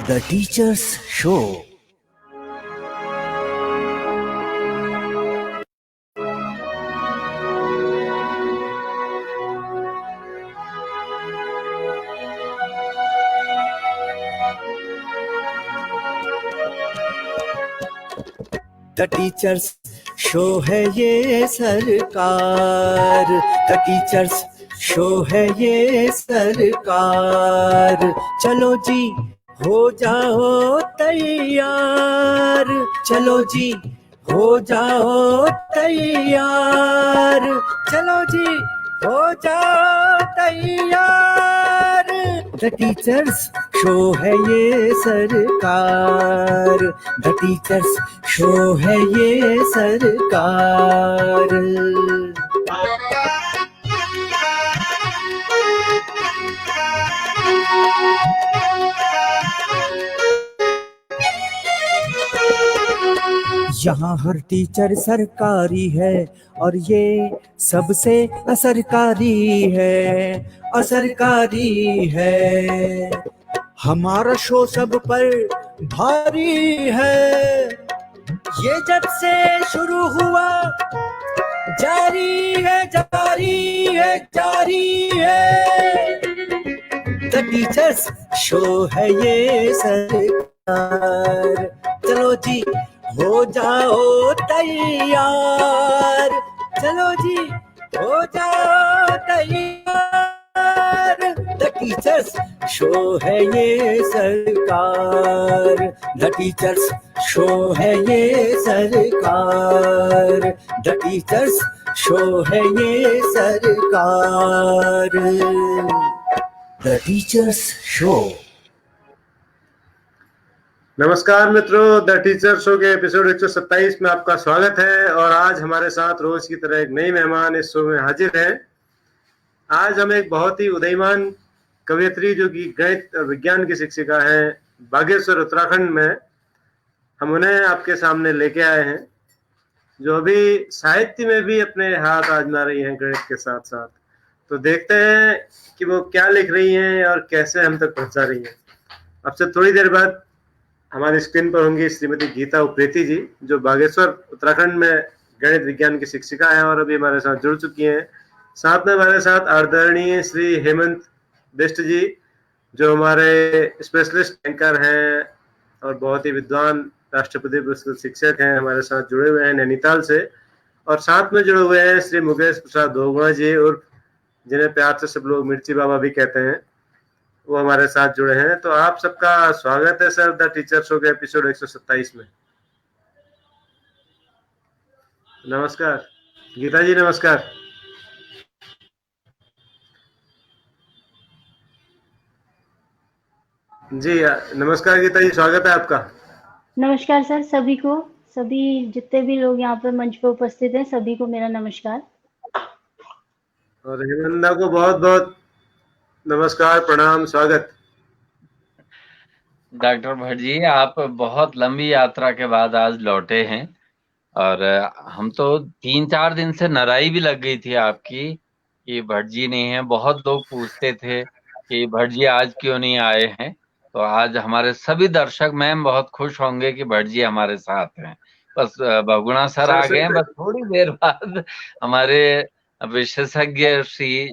The Teacher's Show. The Teacher's Show है ये सरकार, The Teacher's Show है ये सरकार। चलो जी हो जाओ तैयार, चलो जी हो जाओ तैयार, चलो जी हो जाओ तैयार। The Teacher's Show है ये सरकार, The Teacher's Show है ये सरकार। यहाँ हर टीचर सरकारी है और ये सबसे असरकारी है, असरकारी है। हमारा शो सब पर भारी है, ये जब से शुरू हुआ जारी है, जारी है, जारी है। The Teacher's Show है ये सरकार। चलो जी हो जाओ तैयार, चलो जी हो जाओ तैयार। The Teacher's Show है ये सरकार, The Teacher's Show है ये सरकार, The Teacher's Show है ये सरकार। The Teacher's Show। नमस्कार मित्रों, द टीचर शो के एपिसोड 127 में आपका स्वागत है। और आज हमारे साथ रोज की तरह एक नई मेहमान इस शो में हाजिर है। आज हम एक बहुत ही उदयमान कवयित्री जो कि गणित और विज्ञान की शिक्षिका हैं बागेश्वर उत्तराखंड में, हम उन्हें आपके सामने लेके आए हैं, जो अभी साहित्य में भी अपने हाथ आजमा रही हैं गणित के साथ साथ। तो देखते हैं कि वो क्या लिख रही हैं और कैसे हम तक पहुंचा रही हैं। अब से थोड़ी देर बाद हमारी स्क्रीन पर होंगी श्रीमती गीता उप्रेती जी, जो बागेश्वर उत्तराखंड में गणित विज्ञान की शिक्षिका हैं और अभी हमारे साथ जुड़ चुकी हैं। साथ में हमारे साथ आदरणीय श्री हेमंत बिष्ट जी, जो हमारे स्पेशलिस्ट एंकर हैं और बहुत ही विद्वान राष्ट्रपति पुरस्कृत शिक्षक हैं, हमारे साथ जुड़े हुए हैं नैनीताल से। और साथ में जुड़े हुए हैं श्री मुकेश प्रसाद दोगुणा जी, और जिन्हें प्यार से सब लोग मिर्ची बाबा भी कहते हैं, वो हमारे साथ जुड़े हैं। तो आप सबका स्वागत है सर द टीचर शो के एपिसोड 127 में। नमस्कार गीता जी, नमस्कार। जी नमस्कार गीता जी, स्वागत है आपका। नमस्कार सर, सभी को, सभी जितने भी लोग यहाँ पर मंच पर उपस्थित हैं, सभी को मेरा नमस्कार। और हेमंदा को बहुत बहुत नमस्कार, प्रणाम, स्वागत। डॉक्टर भट्ट जी, आप बहुत लंबी यात्रा के बाद आज लौटे हैं और हम तो 3-4 दिन से नराई भी लग गई थी आपकी कि भट्ट जी नहीं है। बहुत लोग पूछते थे कि भट्ट जी आज क्यों नहीं आए हैं। तो आज हमारे सभी दर्शक मैम बहुत खुश होंगे कि भट्ट जी हमारे साथ हैं। बस बहुगुणा सर आ गए हैं, बस थोड़ी देर बाद हमारे विशेषज्ञ श्री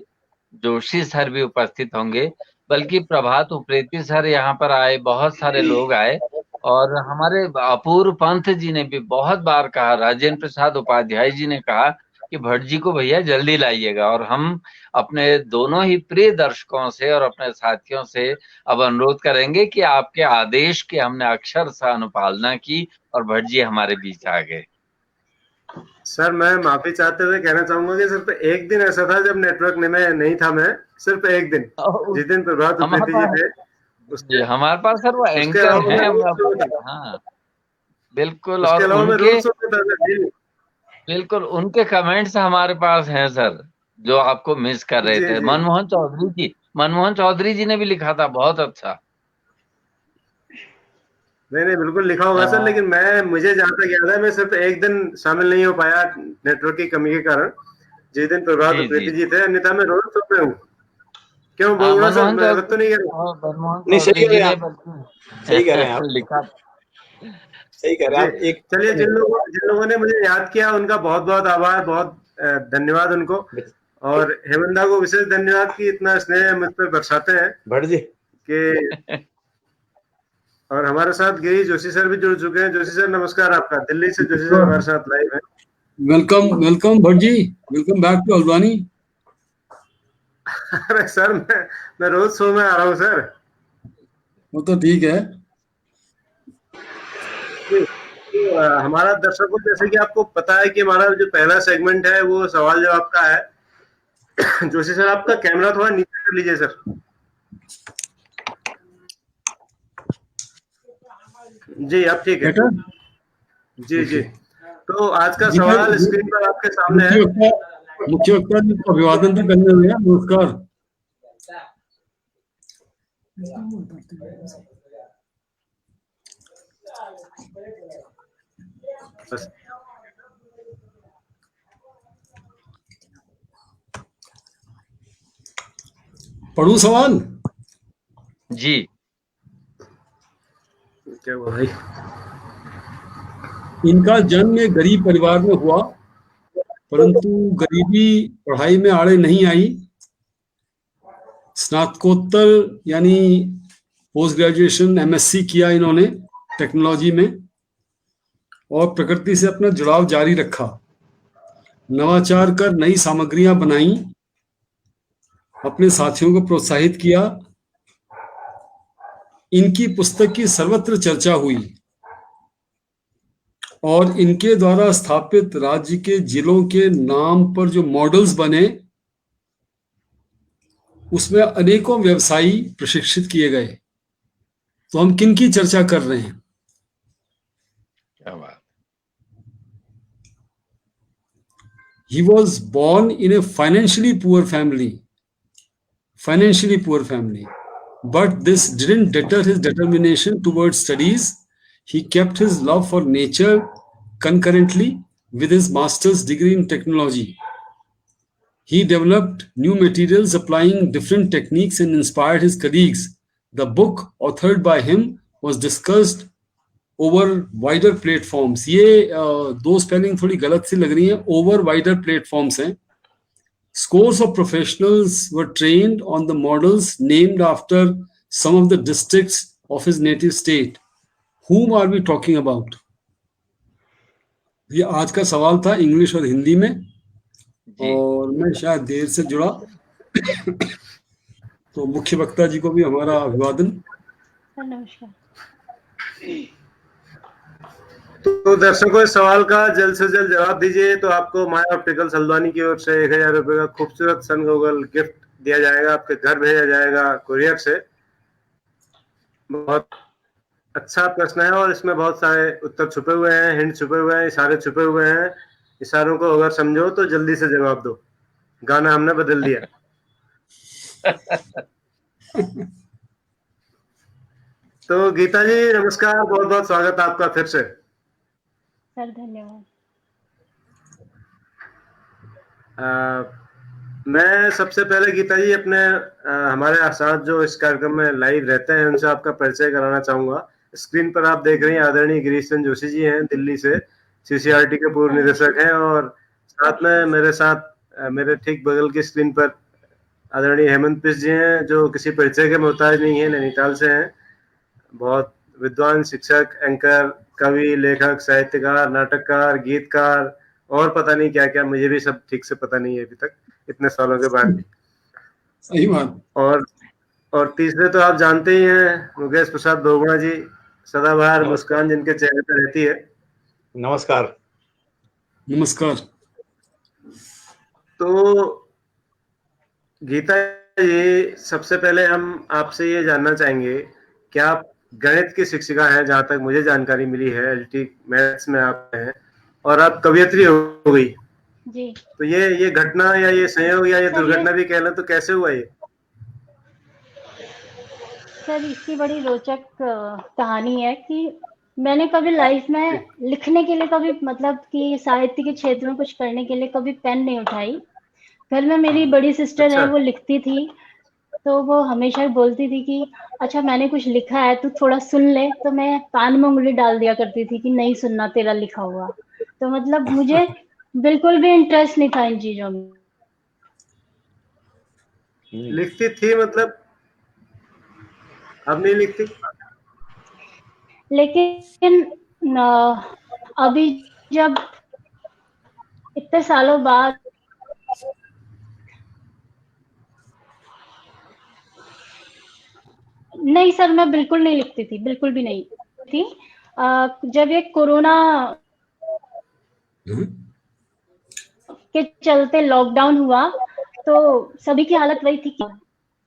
जोशी सर भी उपस्थित होंगे, बल्कि प्रभात उप्रेती सर यहाँ पर आए, बहुत सारे लोग आए। और हमारे अपूर्व पंत जी ने भी बहुत बार कहा, राजेंद्र प्रसाद उपाध्याय जी ने कहा कि भट्ट जी को भैया जल्दी लाइएगा। और हम अपने दोनों ही प्रिय दर्शकों से और अपने साथियों से अब अनुरोध करेंगे कि आपके आदेश की हमने अक्षरशः अनुपालना की और भट्ट जी हमारे बीच आ गए। सर मैं माफी चाहते हुए कहना चाहूंगा कि सिर्फ एक दिन ऐसा था जब नेटवर्क में नहीं था, मैं सिर्फ एक दिन, जिस दिन प्रभात उप्रेती जी थे उसके हमारे पास सर वो एंकर हैं। हाँ बिल्कुल, और बिल्कुल उनके कमेंट्स हमारे पास हैं सर, जो आपको मिस कर रहे थे। मनमोहन चौधरी जी ने भी लिखा था, बहुत अच्छा। नहीं बिल्कुल लिखा होगा सर, लेकिन मुझे जहाँ तक याद है मैं सिर्फ एक दिन शामिल नहीं हो पाया नेटवर्क की कमी के कारण, जिस दिन प्रभात उप्रेती जी थे, अन्यथा मैं रोज सुन रहा हूँ। क्यों बोलना सर, मनमोहन मैं गलत तो नहीं कह रहा? मनमोहन नहीं, सही चौधरी कह जी रहे हैं ने आप, बल्कि सही कह रहे हैं आप, लिखा। सही कह रहे जी हैं आप। एक चलिए, जिन लोगों ने मुझे याद किया उनका बहुत बहुत आभार, बहुत धन्यवाद उनको। और हेमंता को विशेष धन्यवाद कि इतना स्नेह मुझ पर बरसाते हैं भट्ट जी कि। और हमारे साथ गिरीश जोशी सर भी जुड़ चुके हैं। जोशी सर नमस्कार आपका, दिल्ली से जोशी सर हमारे साथ लाइव है। Welcome welcome Bhatt ji, welcome back to Haldwani. अरे सर, मैं रोज शो में आ रहा हूँ सर। वो तो ठीक है। हमारा दर्शकों, जैसे कि आपको पता है कि हमारा जो पहला सेगमेंट है वो सवाल जवाब का है। जोशी सर, आपका कैमरा थोड़ा नीचे कर लीजिए सर। जी अब ठीक है। बेटा जी जी, तो आज का सवाल स्क्रीन पर आपके सामने है। मुख्य वक्ता जी को अभिवादन भी करने हुए हैं, नमस्कार। बस पढ़ूं सवाल? जी क्या हुआ भाई? इनका जन्म एक गरीब परिवार में हुआ, परंतु गरीबी पढ़ाई में आड़े नहीं आई। स्नातकोत्तर यानी पोस्ट ग्रेजुएशन एमएससी किया इन्होंने टेक्नोलॉजी में, और प्रकृति से अपना जुड़ाव जारी रखा। नवाचार कर नई सामग्रियां बनाई, अपने साथियों को प्रोत्साहित किया। इनकी पुस्तक की सर्वत्र चर्चा हुई और इनके द्वारा स्थापित राज्य के जिलों के नाम पर जो मॉडल्स बने, उसमें अनेकों व्यवसायी प्रशिक्षित किए गए। तो हम किन की चर्चा कर रहे हैं? क्या बात। He was born in a financially poor family, but this didn't deter his determination towards studies. He kept his love for nature concurrently with his master's degree in technology. He developed new materials applying different techniques and inspired his colleagues. The book authored by him was discussed over wider platforms. ये दो spelling थोड़ी गलत सी लग रही है, over wider platforms हैं। Scores of professionals were trained on the models named after some of the districts of his native state. Whom are we talking about? ये आज का सवाल था इंग्लिश और हिंदी में, और मैं शायद देर से जुड़ा। तो मुख्य वक्ता जी को भी हमारा अभिवादन। नमस्कार। तो दर्शकों, इस सवाल का जल्द से जल्द जवाब दीजिए तो आपको माय ऑप्टिकल्स हल्द्वानी की ओर से 1000 रुपए का खूबसूरत सन गॉगल गिफ्ट दिया जाएगा, आपके घर भेजा जाएगा कुरियर से। बहुत अच्छा प्रश्न है और इसमें बहुत सारे उत्तर छुपे हुए हैं, हिंट छुपे हुए हैं, इशारे छुपे हुए हैं। इशारों को अगर समझो तो जल्दी से जवाब दो। गाना हमने बदल दिया। तो गीता जी नमस्कार, बहुत बहुत स्वागत आपका फिर से। सर धन्यवाद। मैं सबसे पहले गीता जी अपने हमारे साथ जो इस कार्यक्रम में लाइव रहते हैं उनसे आपका परिचय कराना चाहूंगा। स्क्रीन पर आप देख रहे हैं आदरणीय गिरीश चंद्र जोशी जी हैं, दिल्ली से सीसीआरटी के पूर्व निदेशक हैं, और साथ में मेरे ठीक बगल की स्क्रीन पर आदरणीय हेमंत पिस जी हैं, जो किसी परिचय के मोहताज नहीं है, नैनीताल से हैं। बहुत विद्वान शिक्षक, एंकर, कवि, लेखक, साहित्यकार, नाटककार, गीतकार और पता नहीं क्या क्या, मुझे भी सब ठीक से पता नहीं है अभी तक, इतने सालों के बाद भी। सही बात। और तीसरे तो आप जानते ही हैं, मुकेश प्रसाद दोगुणा जी, सदाबहार मुस्कान जिनके चेहरे पर रहती है। नमस्कार। नमस्कार। तो गीता जी, सबसे पहले हम आपसे ये जानना चाहेंगे कि आप गणित की शिक्षिका हैं, जहां तक मुझे जानकारी मिली है, एलटी मैथ्स में आप हैं, और आप कवियत्री हो गई जी। तो ये घटना या ये संयोग या ये दुर्घटना भी कह लें तो कैसे हुआ ये? सर इसकी बड़ी रोचक कहानी है कि मैंने कभी लाइफ में लिखने के लिए कभी, मतलब कि साहित्य के क्षेत्र में कुछ करने के लिए कभी पेन नहीं उठाई। घर में मेरी बड़ी सिस्टर है, वो लिखती थी, तो वो हमेशा ही बोलती थी कि अच्छा मैंने कुछ लिखा है तू थोड़ा सुन ले, तो मैं कान में उंगली डाल दिया करती थी कि नहीं सुनना तेरा लिखा हुआ। तो मतलब मुझे बिल्कुल भी इंटरेस्ट नहीं था इन चीजों में। लिखती थी मतलब अब नहीं लिखती? लेकिन अभी जब इतने सालों बाद नहीं सर, मैं बिल्कुल नहीं लिखती थी, बिल्कुल भी नहीं थी। जब ये कोरोना हम्म, के चलते लॉकडाउन हुआ तो सभी की हालत वही थी कि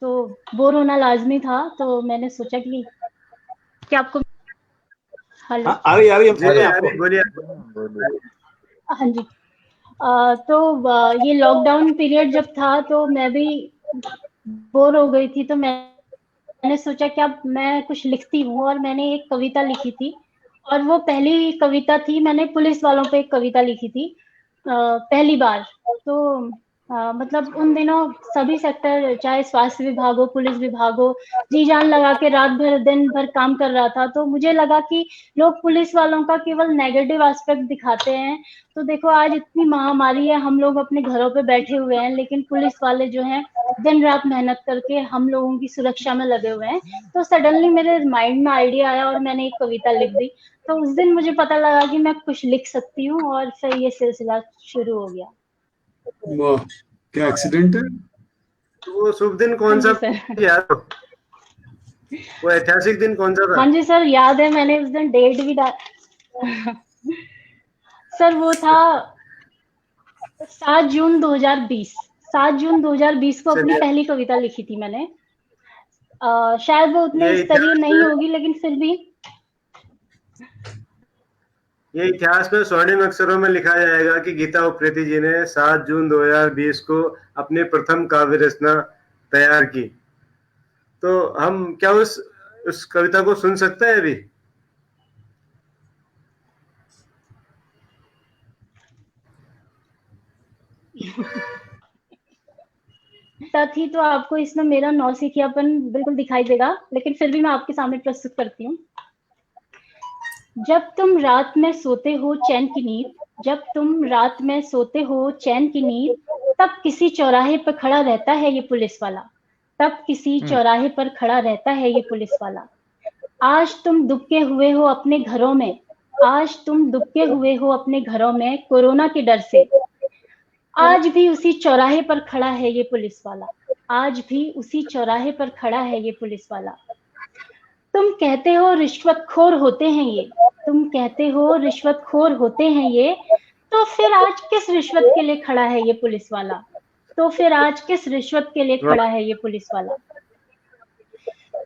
तो बोर होना लाजमी था, तो मैंने सोचा कि आपको हेलो। हाँ, आ रही है जी रही है आपको। अभी बोलिए। बोलिए। हाँ जी। तो ये लॉकडाउन पीरियड जब था तो मैं भी बोर हो गई थी, तो मैंने सोचा कि अब मैं कुछ लिखती हूँ, और मैंने एक कविता लिखी थी। और वो पहली कविता थी, मैंने पुलिस वालों पे एक कविता लिखी थी पहली बार। तो मतलब उन दिनों सभी सेक्टर, चाहे स्वास्थ्य विभाग हो, पुलिस विभाग हो, जी जान लगा के रात भर दिन भर काम कर रहा था। तो मुझे लगा कि लोग पुलिस वालों का केवल नेगेटिव एस्पेक्ट दिखाते हैं। तो देखो आज इतनी महामारी है, हम लोग अपने घरों पे बैठे हुए हैं, लेकिन पुलिस वाले जो हैं दिन रात मेहनत करके हम लोगों की सुरक्षा में लगे हुए हैं। तो सडनली मेरे माइंड में आइडिया आया और मैंने एक कविता लिख दी। तो उस दिन मुझे पता लगा कि मैं कुछ लिख सकती हूँ, और फिर ये सिलसिला शुरू हो गया। वाह, क्या एक्सीडेंट है? तो वो शुभ दिन हाँ कौन सा जी सर। यार, वो ऐतिहासिक दिन कौन सा था? हाँ जी सर, याद है, मैंने उस दिन डेट भी डाल सर वो था 7 जून 2020। 7 जून 2020 को अपनी चलिए, पहली कविता लिखी थी मैंने। शायद वो उतने ये स्तरीय इतिहास नहीं में होगी, लेकिन फिर भी। ये इतिहास में स्वर्णिम अक्षरों में लिखा जाएगा कि गीता उप्रेती जी ने 7 जून 2020 को अपनी प्रथम काव्य रचना तैयार की। तो हम क्या उस कविता को सुन सकते हैं अभी? थी तो आपको इसमें मेरा नौसिखियापन बिल्कुल दिखाई देगा, लेकिन फिर भी मैं आपके सामने प्रस्तुत करती हूँ। जब तुम रात में सोते हो चैन की नींद, जब तुम रात में सोते हो चैन की नींद, तब किसी चौराहे पर खड़ा रहता है ये पुलिस वाला। तब किसी चौराहे पर खड़ा रहता है ये पुलिस वाला। आज तुम दुबके हुए हो अपने घरों में, आज तुम दुबके हुए हो अपने घरों में कोरोना के डर से। आज भी उसी चौराहे पर खड़ा है ये पुलिस वाला। आज भी उसी चौराहे पर खड़ा है ये पुलिस वाला। तुम कहते हो रिश्वतखोर होते हैं ये, तुम कहते हो रिश्वतखोर होते हैं ये, तो फिर आज किस रिश्वत के लिए खड़ा है ये पुलिस वाला? तो फिर आज किस रिश्वत के लिए खड़ा है ये पुलिस वाला?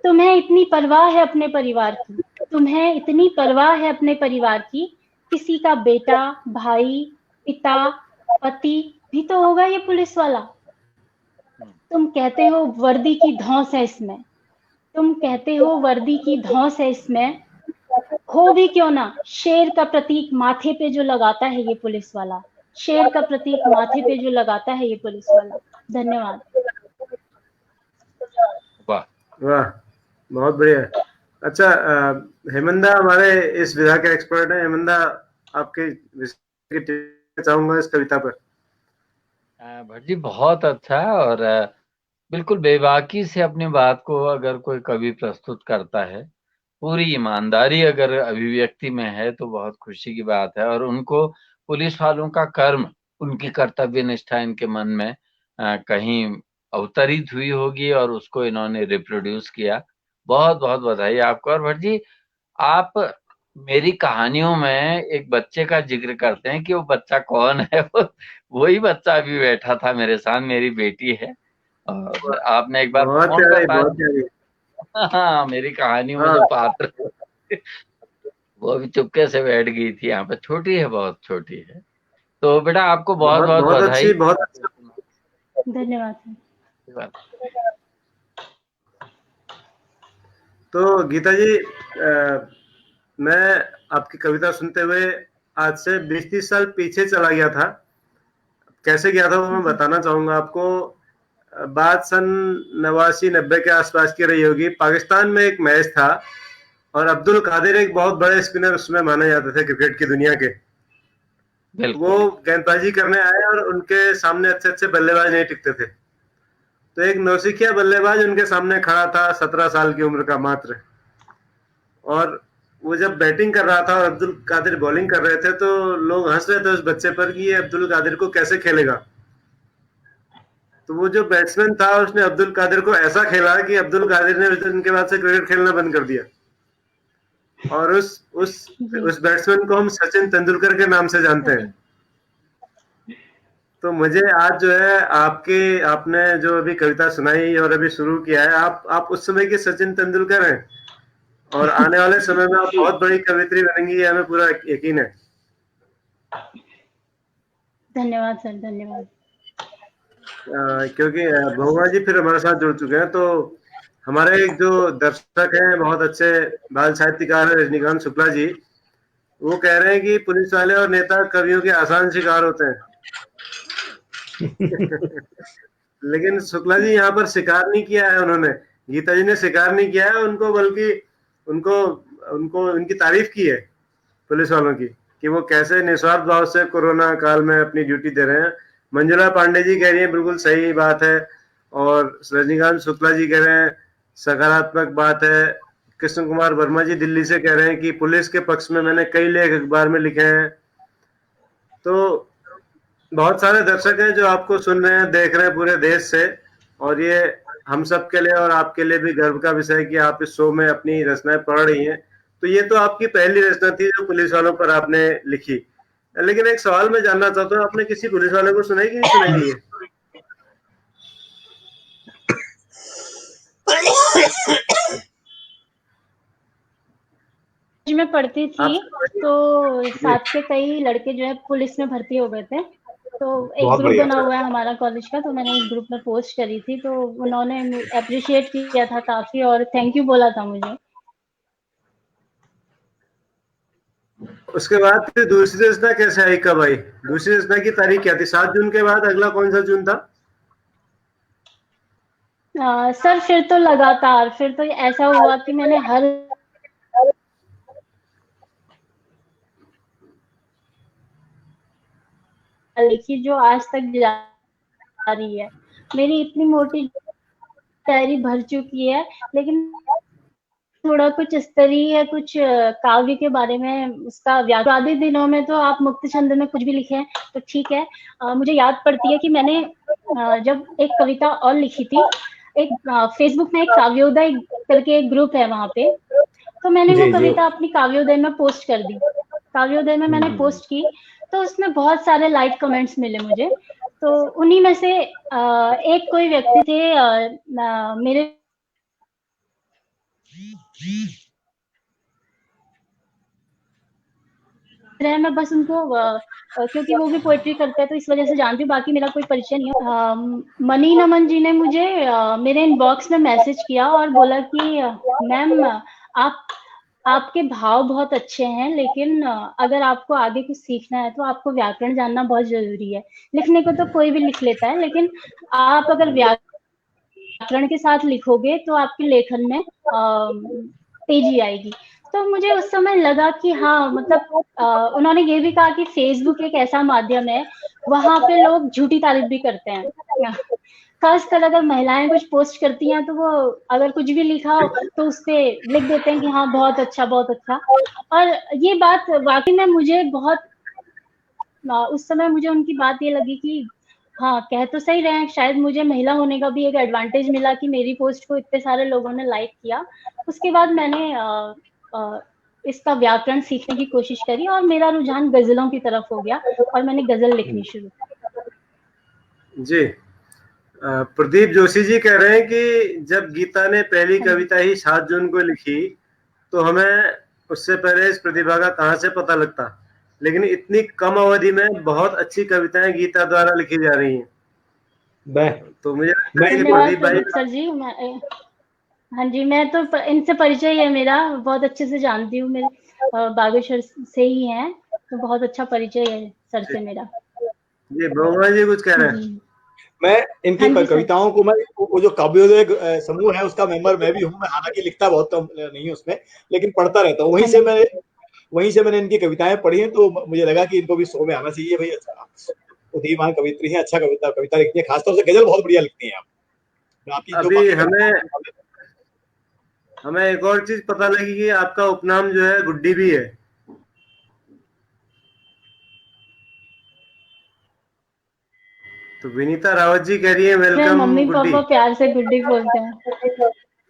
तुम्हें इतनी परवाह है अपने परिवार की, तुम्हें इतनी परवाह है अपने परिवार की, किसी का बेटा, भाई, पिता, पति भी तो होगा ये पुलिस वाला। तुम कहते हो वर्दी की धौंस है इसमें, तुम कहते हो वर्दी की धौंस है इसमें, हो भी क्यों ना, शेर का प्रतीक माथे पे जो लगाता है ये पुलिस वाला, शेर का प्रतीक माथे पे जो लगाता है ये पुलिस वाला। धन्यवाद। वाह। वाह, बहुत बढ़िया। अच्छा, हेमंदा हमारे इस विधा के एक्सपर्ट हैं। हेमंदा, आपके विषय की टिप्पणी चाहूंगा इस कविता पर। भट्ट जी बहुत अच्छा है, और बिल्कुल बेबाकी से अपनी बात को अगर कोई कवि प्रस्तुत करता है, पूरी ईमानदारी अगर अभिव्यक्ति में है, तो बहुत खुशी की बात है। और उनको पुलिस वालों का कर्म, उनकी कर्तव्य निष्ठा इनके मन में कहीं अवतरित हुई होगी, और उसको इन्होंने रिप्रोड्यूस किया। बहुत बहुत बधाई आपको। और भट्ट जी, आप मेरी कहानियों में एक बच्चे का जिक्र करते हैं कि वो बच्चा कौन है। वही बच्चा अभी बैठा था मेरे साथ, मेरी बेटी है। और आपने एक बार बहुत फोन पर प्यारी, बात। बहुत प्यारी। हाँ, मेरी कहानियों में हाँ, जो पात्र वो अभी चुपके से बैठ गई थी यहाँ पे, छोटी है, बहुत छोटी है। तो बेटा आपको बहुत बहुत बहुत बहुत बधाई। अच्छी, बहुत अच्छा। धन्यवाद। तो गीता जी, मैं आपकी कविता सुनते हुए आज से 20-30 साल पीछे चला गया था। कैसे गया था वो मैं बताना चाहूंगा आपको। बात सन 89-90 के आसपास की रही होगी। पाकिस्तान में एक मैच था और अब्दुल कादिर एक बहुत बड़े स्पिनर उसमें माने जाते थे क्रिकेट की दुनिया के। वो गेंदबाजी करने आए और उनके सामने अच्छे अच्छे बल्लेबाज नहीं टिकते थे, तो एक नौसिखिया बल्लेबाज उनके सामने खड़ा था, 17 साल की उम्र का मात्र। और वो जब बैटिंग कर रहा था और अब्दुल कादिर बॉलिंग कर रहे थे, तो लोग हंस रहे थे उस बच्चे पर कि ये अब्दुल कादिर को कैसे खेलेगा। तो वो जो बैट्समैन था उसने अब्दुल कादिर को ऐसा खेला कि अब्दुल कादिर ने उस दिन के बाद से क्रिकेट खेलना बंद कर दिया। और उस बैट्समैन को हम सचिन तेंदुलकर के नाम से जानते हैं। तो मुझे आज जो है आपने जो अभी कविता सुनाई और अभी शुरू किया है, आप उस समय के सचिन तेंदुलकर हैं और आने वाले समय में आप बहुत बड़ी कवित्री बनेंगी, हमें पूरा यकीन है। धन्यवाद सर, धन्यवाद। क्योंकि बहुआ जी फिर हमारे साथ जुड़ चुके हैं, तो हमारे एक जो दर्शक हैं, बहुत अच्छे बाल साहित्यकार है रजनीकांत शुक्ला जी, वो कह रहे हैं कि पुलिस वाले और नेता कवियों के आसान शिकार होते हैं। लेकिन शुक्ला जी यहाँ पर शिकार नहीं किया है उन्होंने, गीता जी ने शिकार नहीं किया है उनको, बल्कि उनको उनकी तारीफ की है पुलिस वालों की, कि वो कैसे निस्वार्थ भाव से कोरोना काल में अपनी ड्यूटी दे रहे हैं। मंजुला पांडे जी कह रही है बिल्कुल सही बात है, और रजनीकांत शुक्ला जी कह रहे हैं सकारात्मक बात है। कृष्ण कुमार वर्मा जी दिल्ली से कह रहे हैं कि पुलिस के पक्ष में मैंने कई लेख अखबार में लिखे हैं। तो बहुत सारे दर्शक हैं जो आपको सुन रहे हैं, देख रहे हैं पूरे देश से, और ये हम सब के लिए और आपके लिए भी गर्व का विषय है कि आप इस शो में अपनी रचनाएं पढ़ रही हैं। तो ये तो आपकी पहली रचना थी जो पुलिस वालों पर आपने लिखी, लेकिन एक सवाल मैं जानना चाहता हूँ, आपने किसी पुलिस वाले को सुनाई कि नहीं सुनाई? मैं पढ़ती थी तो साथ के कई लड़के जो है पुलिस में भर्ती हो गए थे, तो एक ग्रुप बना हुआ है हमारा कॉलेज का, तो मैंने उस ग्रुप में पोस्ट करी थी, तो उन्होंने अप्रिशिएट किया था काफी और थैंक यू बोला था मुझे। उसके बाद फिर दूसरी रचना कैसे आई, कब आई? दूसरी रचना की तारीख क्या थी? 7 जून के बाद अगला कौन सा जून था? सर फिर तो लगातार, फिर तो ऐसा हुआ कि मैंने हर लिखी जो आज तक जा रही है। मेरी इतनी मोटी डायरी भर चुकी है, लेकिन थोड़ा कुछ इस तरह है, कुछ काव्य के बारे में, उसका व्याकरणी दिनों में तो आप मुक्त छंद में कुछ भी लिखे तो ठीक है। मुझे याद पड़ती है कि मैंने जब एक कविता और लिखी थी, एक फेसबुक में एक काव्योदय करके एक ग्रुप है वहां पे, तो मैंने वो कविता अपनी काव्योदय में पोस्ट कर दी। काव्योदय में मैंने पोस्ट की तो उसमें बहुत सारे लाइक कमेंट्स मिले मुझे, तो उन्हीं में से एक कोई व्यक्ति थे मेरे मैं बस उनको क्योंकि वो भी पोएट्री करते हैं तो इस वजह से जानती हूँ, बाकी मेरा कोई परिचय नहीं है। मनी नमन जी ने मुझे मेरे इनबॉक्स में मैसेज किया और बोला कि मैम आपके भाव बहुत अच्छे हैं, लेकिन अगर आपको आगे कुछ सीखना है तो आपको व्याकरण जानना बहुत जरूरी है। लिखने को तो कोई भी लिख लेता है, लेकिन आप अगर व्याकरण के साथ लिखोगे तो आपके लेखन में तेजी आएगी। तो मुझे उस समय लगा कि हाँ, मतलब उन्होंने ये भी कहा कि फेसबुक एक ऐसा माध्यम है, वहां पे लोग झूठी तारीफ भी करते हैं। खासकर अगर महिलाएं कुछ पोस्ट करती हैं तो वो अगर कुछ भी लिखा हो तो उस पे लिख देते हैं कि हाँ बहुत अच्छा, बहुत अच्छा। और ये बात वाकई में मुझे बहुत, उस समय मुझे उनकी बात ये लगी कि हाँ, कह तो सही रहे हैं, शायद मुझे महिला होने का भी एक एडवांटेज मिला कि मेरी पोस्ट को इतने सारे लोगों ने लाइक किया। उसके बाद मैंने इसका व्याकरण सीखने की कोशिश करी और मेरा रुझान गजलों की तरफ हो गया और मैंने गजल लिखनी शुरू की। जी, प्रदीप जोशी जी कह रहे हैं कि जब गीता ने पहली कविता ही 7 जून को लिखी तो हमें उससे पहले इस प्रतिभा का कहाँ से पता लगता, लेकिन इतनी कम अवधि में बहुत अच्छी कविताएं गीता द्वारा लिखी जा रही हैं। तो मुझे प्रदीप भाई सर जी, हाँ जी, मैं तो इनसे परिचय है मेरा, बहुत अच्छे से जानती हूँ, मेरे बागेश्वर से ही हैं, तो बहुत अच्छा परिचय है सर से मेरा। जी, ब्रह्मा जी कुछ कह रहे हैं? मैं इनकी हाँ जी सर। कविताओं को, मैं वो जो काव्योदय समूह है उसका मेंबर मैं भी हूँ। मैं हालांकि लिखता बहुत कम नहीं हूँ उसमें, लेकिन पढ़ता रहता हूँ। हाँ जी। वहीं से मैंने इनकी कविताएं पढ़ी हैं, तो मुझे लगा कि इनको भी शो में आना चाहिए। भाई अच्छा, उदीयमान कवित्री है, अच्छा कविता लिखती है, खासतौर से गजल बहुत बढ़िया लिखती हैं आप। आपकी जो अभी बाकी हमें एक और चीज पता लगी कि आपका उपनाम जो है गुड्डी भी है। तो विनीता रावत जी कह रही है मेरे वेलकम मम्मी गुड्डी। पापा प्यार से गुड्डी बोलते हैं।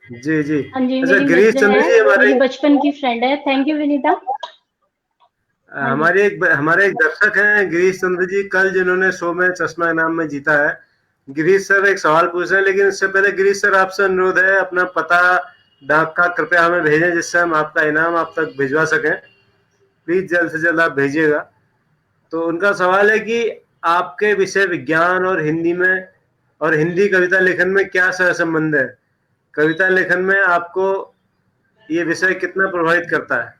जी जी। हाँ जी, अच्छा, मेरी गिरीश मित्र चंद्र है, जी हमारे मेरी बचपन की फ्रेंड है। Thank you Vinita. हाँ जी। हमारे एक दर्शक हैं गिरीश चंद्र जी, कल जिन्होंने शो में चश्मा इनाम में जीता है। गिरीश सर एक सवाल पूछ रहे हैं, लेकिन इससे पहले गिरीश सर आपसे अनुरोध है अपना पता डाक का कृपया हमें भेजें, जिससे हम आपका इनाम आप तक भिजवा सकें। प्लीज जल्द से जल्द आप भेजिएगा। तो उनका सवाल है कि आपके विषय विज्ञान और हिंदी में और हिंदी कविता लेखन में क्या सह संबंध है? कविता लेखन में आपको ये विषय कितना प्रभावित करता है?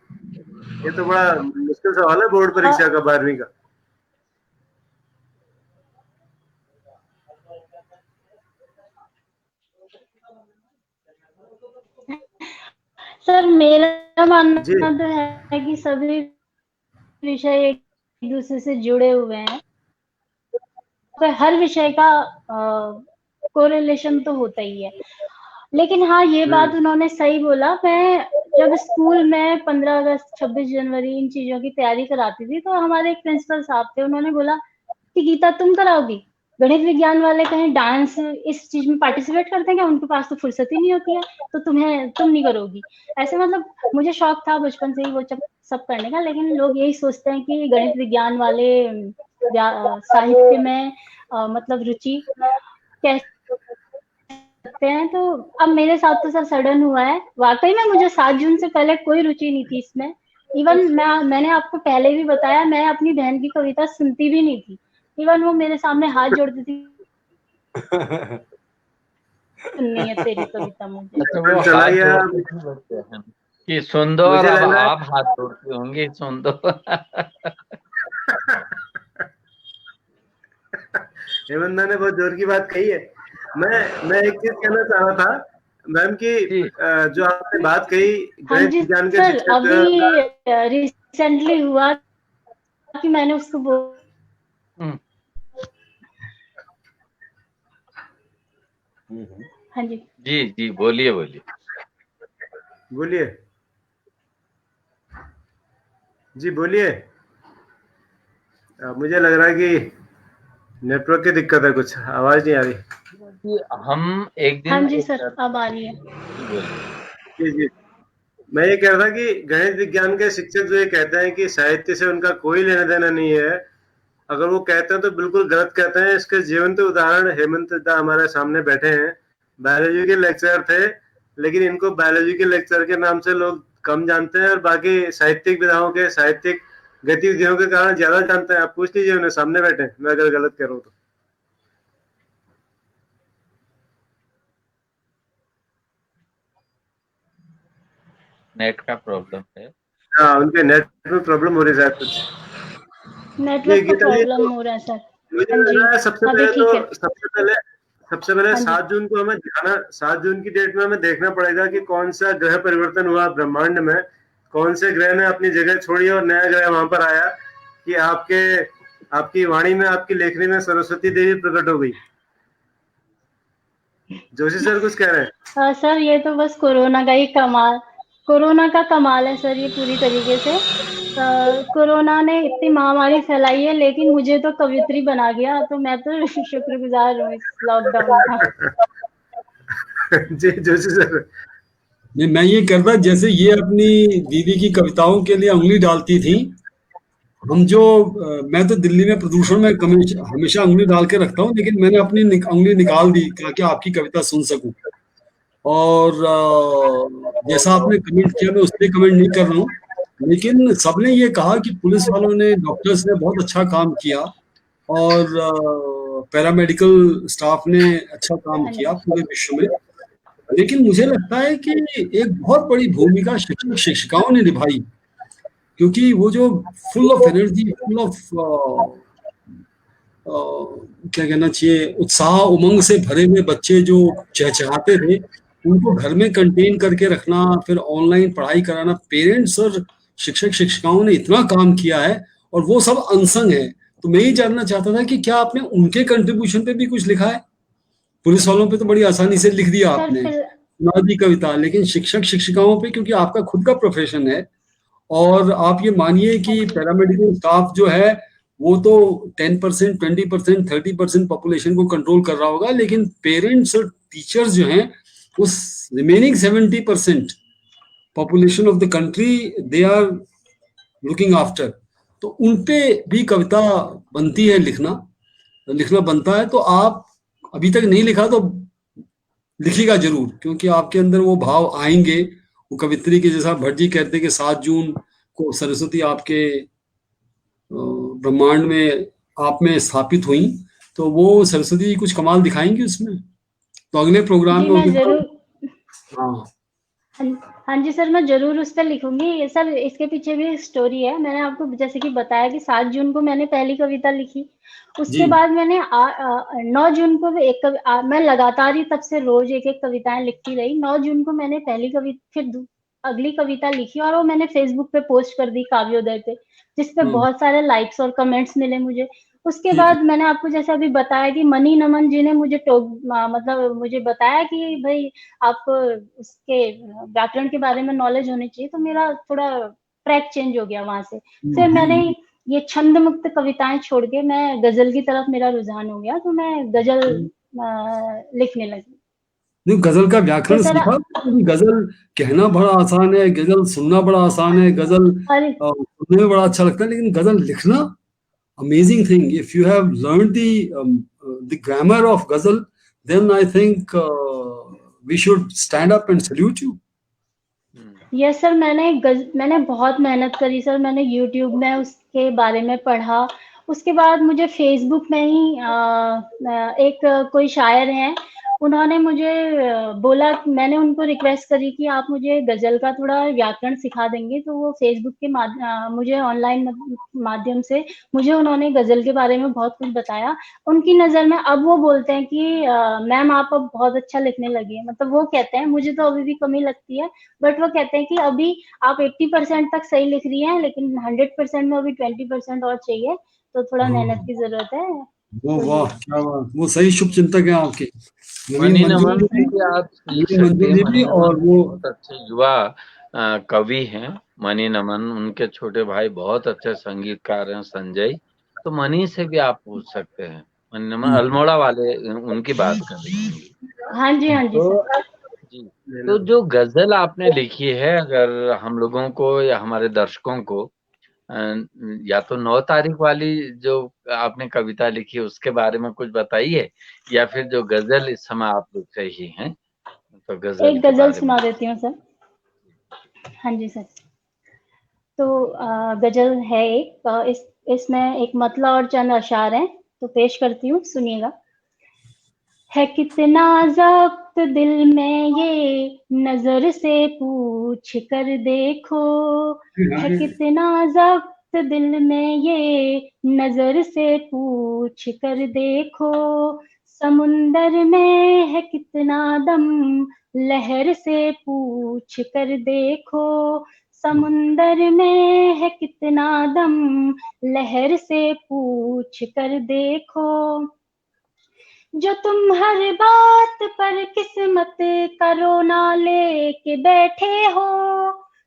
ये तो बड़ा मुश्किल सवाल है बोर्ड परीक्षा का 12वीं का। सर मेरा जी मानना तो है कि सभी विषय एक दूसरे से जुड़े हुए हैं। तो हर विषय का कोरिलेशन तो होता ही है। लेकिन हाँ, ये बात उन्होंने सही बोला। मैं जब स्कूल में 15 अगस्त 26 जनवरी इन चीजों की तैयारी कराती थी, तो हमारे एक प्रिंसिपल साहब थे, उन्होंने बोला कि गीता तुम कराओगी? गणित विज्ञान वाले कहीं डांस इस चीज में पार्टिसिपेट करते हैं क्या? उनके पास तो फुर्सत ही नहीं होती है, तो तुम नहीं करोगी। ऐसे मतलब मुझे शौक था बचपन से ही वो सब करने का, लेकिन लोग यही सोचते हैं कि गणित विज्ञान वाले साहित्य में मतलब रुचि कैसे सकते हैं। तो अब मेरे साथ तो सर सडन हुआ है। वाकई में मुझे 7 जून से पहले कोई रुचि नहीं थी इसमें। इवन मैंने आपको पहले भी बताया, मैं अपनी बहन की कविता सुनती भी नहीं थी। इवन वो मेरे सामने हाथ जोड़ती थी, सुननी है तेरी कविता मुझे। अच्छा, वो चला हाथ गया। जोड़ती थी बहन कि सुन दो, और मुझे अब लग रहा है आप हाथ जोड़ती होंगी, सुन दो। हेमंता ने बहुत जोर की बात कही है। मैं एक चीज कहना चाह रहा था मैम की, जी जो आपने बात कही हाँ गणित जी विज्ञान के सर, शिक्षक अभी रिसेंटली हुआ कि मैंने उसको हम्म, हाँ जी जी जी, बोलिए बोलिए। बोलिए जी, बोलिए। मुझे लग रहा है कि नेटवर्क की दिक्कत है, कुछ आवाज नहीं आ रही। कि हम एक हाँ दिन जी एक सर, अब आ रही है। जी बोलिए। जी जी। मैं ये कह रहा था कि गणित विज्ञान के शिक्षक जो ये कहते हैं कि साहित्य से उनका कोई लेना देना नहीं है, अगर वो कहते हैं तो बिल्कुल गलत कहते हैं। इसके जीवंत उदाहरण हेमंत दा हमारे सामने बैठे हैं। बायोलॉजी के लेक्चरर थे, लेकिन इनको बायोलॉजी के लेक्चर के नाम से लोग कम जानते हैं, और बाकी साहित्यिक विधाओं के साहित्यिक गतिविधियों के कारण ज्यादा जानते हैं। आप पूछ लीजिए उन्हें, सामने बैठे हैं, मैं अगर गलत कह रहा हूँ तो। नेट का प्रॉब्लम है। हाँ, उनके नेट में प्रॉब्लम हो रही है शायद कुछ। जी नेटवर्क का गीता जी, तो प्रॉब्लम हो रहा है सर। मुझे हाँ लग जी, रहा है अभी ठीक है। सबसे पहले हाँ जी 7 जून को हमें दिखाना, 7 जून की डेट में हमें देखना पड़ेगा कि कौन सा ग्रह परिवर्तन हुआ ब्रह्मांड में, कौन से ग्रह ने अपनी जगह छोड़ी और नया ग्रह वहां पर आया, कि आपकी वाणी में, आपकी लेखनी में सरस्वती देवी प्रकट हो गई। जोशी सर कुछ कह रहे हैं? सर ये तो बस कोरोना का कमाल है सर, ये पूरी तरीके से। कोरोना ने इतनी महामारी फैलाई है, लेकिन मुझे तो कवित्री बना गया, तो मैं तो शुक्रगुजार हूँ इस लॉकडाउन का। जी जोशी सर। नहीं, मैं ये कर रहा, जैसे ये अपनी दीदी की कविताओं के लिए उंगली डालती थी, मैं तो दिल्ली में प्रदूषण में हमेशा उंगली डाल के रखता हूँ, लेकिन मैंने अपनी उंगली निकाल दी ताकि आपकी कविता सुन सकूं। और जैसा आपने कमेंट किया, मैं उस पर कमेंट नहीं कर रहा हूँ, लेकिन सबने ये कहा कि पुलिस वालों ने, डॉक्टर्स ने बहुत अच्छा काम किया, और पैरामेडिकल स्टाफ ने अच्छा काम हाँ किया जी पूरे विश्व में। लेकिन मुझे लगता है कि एक बहुत बड़ी भूमिका शिक्षक शिक्षिकाओं ने निभाई, क्योंकि वो जो full of energy, full of क्या कहना चाहिए, उत्साह उमंग से भरे हुए बच्चे जो चहचहाते थे, उनको घर में कंटेन करके रखना, फिर ऑनलाइन पढ़ाई कराना, पेरेंट्स और शिक्षक शिक्षिकाओं ने इतना काम किया है, और वो सब अनसंग है। तो मैं ये जानना चाहता था कि क्या आपने उनके कंट्रीब्यूशन पे भी कुछ लिखा है? पुलिस वालों पे तो बड़ी आसानी से लिख दिया सर आपने, फिर सुना दी कविता, लेकिन शिक्षक शिक्षिकाओं पे, क्योंकि आपका खुद का प्रोफेशन है, और आप ये मानिए कि पैरामेडिकल स्टाफ जो है वो तो 10%, 20%, 30% पॉपुलेशन को कंट्रोल कर रहा होगा, लेकिन पेरेंट्स और टीचर्स जो हैं उस remaining 70% population of the country they are looking after. तो उन पे भी कविता बनती है, लिखना बनता है। तो आप अभी तक नहीं लिखा तो लिखिएगा जरूर, क्योंकि आपके अंदर वो भाव आएंगे। वो कवित्री के जैसा भट्ट जी कहते हैं कि 7 जून को सरस्वती आपके ब्रह्मांड में आप में स्थापित हुई, तो वो सरस्वती जी कुछ कमाल दिखाएंगी उसमें। तो अगले प्रोग्राम जी में मैं उनके जरूर, साथ- हाँ हाँ जी सर, मैं जरूर उस पर लिखूंगी। ये सर इसके पीछे भी स्टोरी है। मैंने आपको जैसे कि बताया कि 7 जून को मैंने पहली कविता लिखी। उसके जी बाद मैंने 9 जून को भी मैं लगातार ही तब से रोज एक एक कविताएं लिखती रही। 9 जून को मैंने पहली कविता, फिर अगली कविता लिखी और वो मैंने फेसबुक पे पोस्ट कर दी, काव्योदय पे, जिसपे बहुत सारे लाइक्स और कमेंट्स मिले मुझे। उसके ठीक बाद मैंने आपको जैसे अभी बताया कि मनी नमन जी ने मुझे मतलब मुझे बताया कि भाई आपको उसके व्याकरण के बारे में नॉलेज होनी चाहिए। तो मेरा थोड़ा ट्रैक चेंज हो गया वहां से। फिर मैंने ये छंद मुक्त कविताएं छोड़ के मैं गजल की तरफ मेरा रुझान हो गया, तो मैं गजल लिखने लगी। नहीं, गजल का तो व्याकरण सर सीखा, क्योंकि गजल कहना बड़ा आसान है, गजल सुनना बड़ा आसान है, गजल अरे सुनने में बड़ा अच्छा लगता है, लेकिन गजल लिखना amazing thing. If you have learned the grammar of ghazal, then I think we should stand up and salute you. Yes sir, मैंने बहुत मेहनत करी सर। मैंने यूट्यूब में उसके बारे में पढ़ा। उसके बाद मुझे फेसबुक में ही एक कोई शायर हैं, उन्होंने मुझे बोला, मैंने उनको रिक्वेस्ट करी कि आप मुझे गजल का थोड़ा व्याकरण सिखा देंगे। तो वो फेसबुक के मुझे ऑनलाइन माध्यम से मुझे उन्होंने गजल के बारे में बहुत कुछ बताया। उनकी नजर में अब वो बोलते हैं कि मैम आप अब बहुत अच्छा लिखने लगी है। मतलब वो कहते हैं, मुझे तो अभी भी कमी लगती है, बट वो कहते हैं कि अभी आप 80% तक सही लिख रही हैं, लेकिन 100% में अभी 20% और चाहिए, तो थोड़ा मेहनत की जरूरत है। वो तो वाह, क्या बात, वो सही शुभ चिंतक है आपके, नवीन मनी मंजूर नमन से जी, भी आप सीख नवीन सकते मंजूर हैं। जी मनी भी, नमन और वो बहुत अच्छे युवा कवि हैं। मनी नमन, उनके छोटे भाई बहुत अच्छे संगीतकार हैं, संजय। तो मनी से भी आप पूछ सकते हैं। मनी नमन अल्मोड़ा वाले, उनकी बात कर रही होंगी। हाँ जी, हाँ जी तो सर। जी, तो जो गजल आपने लिखी है, अगर हम लोगों को या हमारे दर्शकों को अ, या तो 9 तारीख वाली जो आपने कविता लिखी उसके बारे में कुछ बताइए, या फिर जो गजल इस समय आप लिख रही हैं, तो गजल एक के गजल बारे में। सुना देती हूँ सर। हाँ जी सर। तो गजल है एक, इसमें एक मतला और चंद अशार हैं, तो पेश करती हूँ, सुनिएगा। है कितना ज़ब्त दिल में ये, नजर से पूछ कर देखो। है कितना ज़ब्त दिल में ये, नजर से पूछ कर देखो। समुंदर में है कितना दम, लहर से पूछ कर देखो। समुंदर में है कितना दम, लहर से पूछ कर देखो। जो तुम हर बात पर किस्मत का रोना लेके बैठे हो।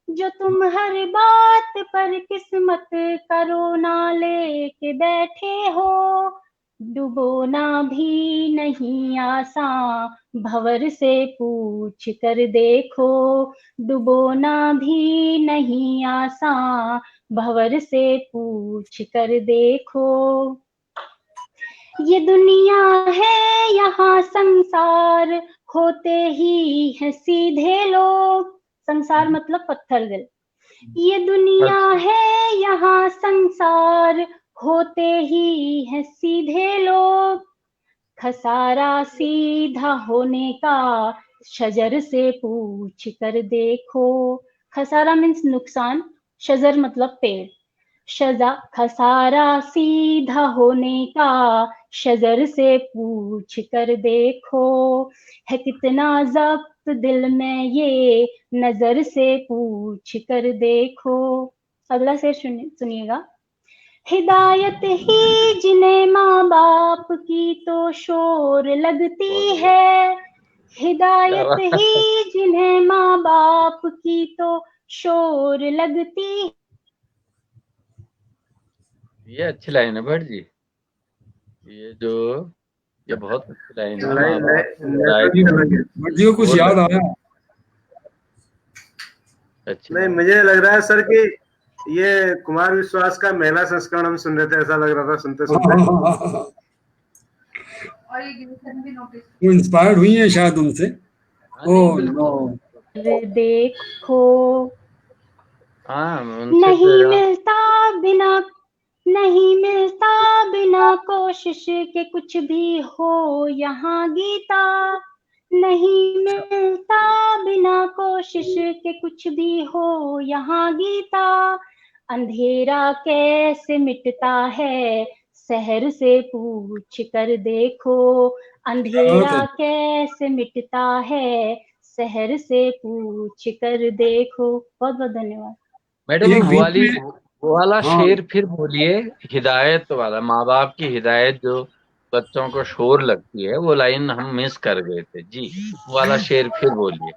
जो तुम हर बात पर किस्मत का रोना लेके बैठे हो। डुबोना भी नहीं आसान, भंवर से पूछ कर देखो। डुबोना भी नहीं आसान, भंवर से पूछ कर देखो। ये दुनिया है यहाँ संसार, होते ही है सीधे लोग। संसार मतलब पत्थर दिल। ये दुनिया है यहाँ संसार, होते ही है सीधे लोग। खसारा सीधा होने का, शजर से पूछ कर देखो। खसारा मीन्स नुकसान, शजर मतलब पेड़। शजा खसारा सीधा होने का शजर से पूछ कर देखो, है कितना जब्त दिल में ये नजर से पूछ कर देखो। अगला शेर सुनिएगा। हिदायत ही जिन्हें माँ बाप की तो शोर लगती है, हिदायत ही जिन्हें माँ बाप की तो शोर लगती। ये अच्छी लाइन है भट्ट जी, ये बहुत अच्छी लाइन है। माँ बाप भट्ट जी को कुछ याद आया? अच्छी नहीं, मुझे लग रहा है सर कि ये कुमार विश्वास का महिला संस्करण हम सुन रहे थे, ऐसा लग रहा था सुनते सुनते। वो इंस्पायर्ड हुई है शायद उनसे। ओह नो, देखो नहीं मिलता बिना कोशिश के कुछ भी हो यहाँ गीता, नहीं मिलता बिना कोशिश के कुछ भी हो यहाँ गीता। अंधेरा कैसे मिटता है शहर से पूछ कर देखो, अंधेरा कैसे मिटता है शहर से पूछ कर देखो। बहुत बहुत धन्यवाद मैडम। वो वाला शेर फिर बोलिए, हिदायत वाला, माँ बाप की हिदायत जो बच्चों को शोर लगती है, वो लाइन हम मिस कर गए थे जी, वो वाला शेर फिर बोलिए।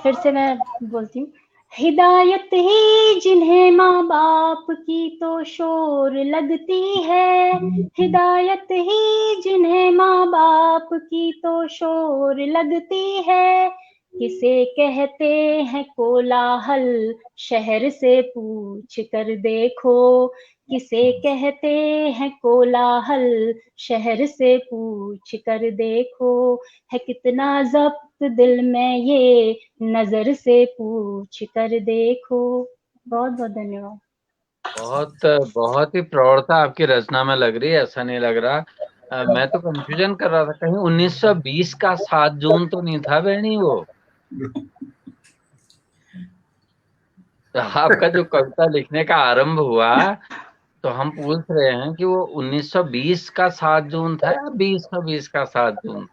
फिर से मैं बोलती हूँ। हिदायत ही जिन्हें माँ बाप की तो शोर लगती है, हिदायत ही जिन्हें माँ बाप की तो शोर लगती है। किसे कहते हैं कोलाहल शहर से पूछ कर देखो, किसे कहते हैं कोलाहल शहर से पूछ कर देखो, है कितना जब्त दिल में ये नजर से पूछ कर देखो। बहुत बहुत धन्यवाद। बहुत ही प्रौढ़ता आपकी रचना में लग रही है, ऐसा नहीं लग रहा। मैं तो कंफ्यूजन कर रहा था कहीं 1920 का 7 जून तो नहीं था बहनी वो। आपका जो कविता लिखने का आरंभ हुआ तो हम पूछ रहे हैं कि वो 1920 का 7 जून था या 2020 का 7 जून।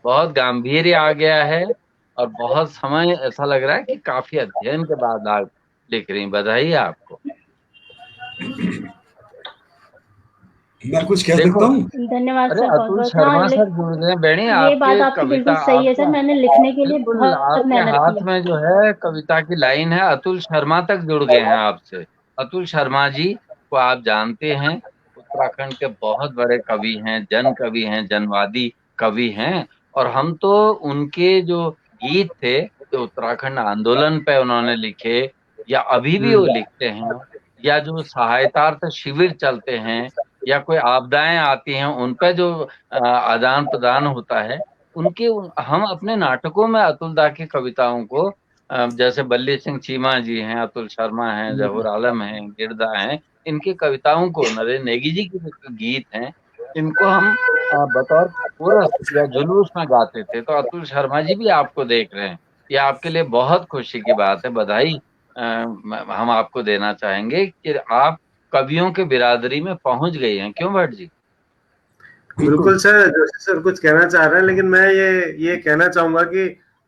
बहुत गंभीर आ गया है और बहुत समय ऐसा लग रहा है कि काफी अध्ययन के बाद आप लिख रही। बधाई आपको। मैं कुछ कह सकता हूँ? धन्यवाद सर। अतुल शर्मा सर जुड़ गए बेणी। ये बात आपकी बिल्कुल सही है सर, मैंने लिखने के लिए बहुत मेहनत हाथ में जो है कविता की लाइन है, अतुल शर्मा तक जुड़ गए हैं आपसे। अतुल शर्मा जी को आप जानते हैं, उत्तराखंड के बहुत बड़े कवि हैं, जन कवि हैं, जनवादी कवि हैं। और हम तो उनके जो गीत थे जो उत्तराखंड आंदोलन पे उन्होंने लिखे, या अभी भी वो लिखते हैं, या जो सहायतार्थ शिविर चलते हैं, या कोई आपदाएं आती हैं उन पे जो आदान प्रदान होता है, उनके हम अपने नाटकों में अतुल दा की कविताओं को, जैसे बल्ली सिंह चीमा जी हैं, अतुल शर्मा हैं, जहूर आलम हैं, गिरदा हैं, इनकी कविताओं को, नरेंद्र नेगी जी के गीत हैं, इनको हम बतौर कोरस या जुलूस में गाते थे। तो अतुल शर्मा जी भी आपको देख रहे हैं, ये आपके लिए बहुत खुशी की बात है। बधाई हम आपको देना चाहेंगे कि आप कवियों के बिरादरी में पहुंच गई हैं। क्यों भट्ट जी? बिल्कुल सर, जोशी सर कुछ कहना चाह रहे हैं, लेकिन मैं ये कहना चाहूंगा कि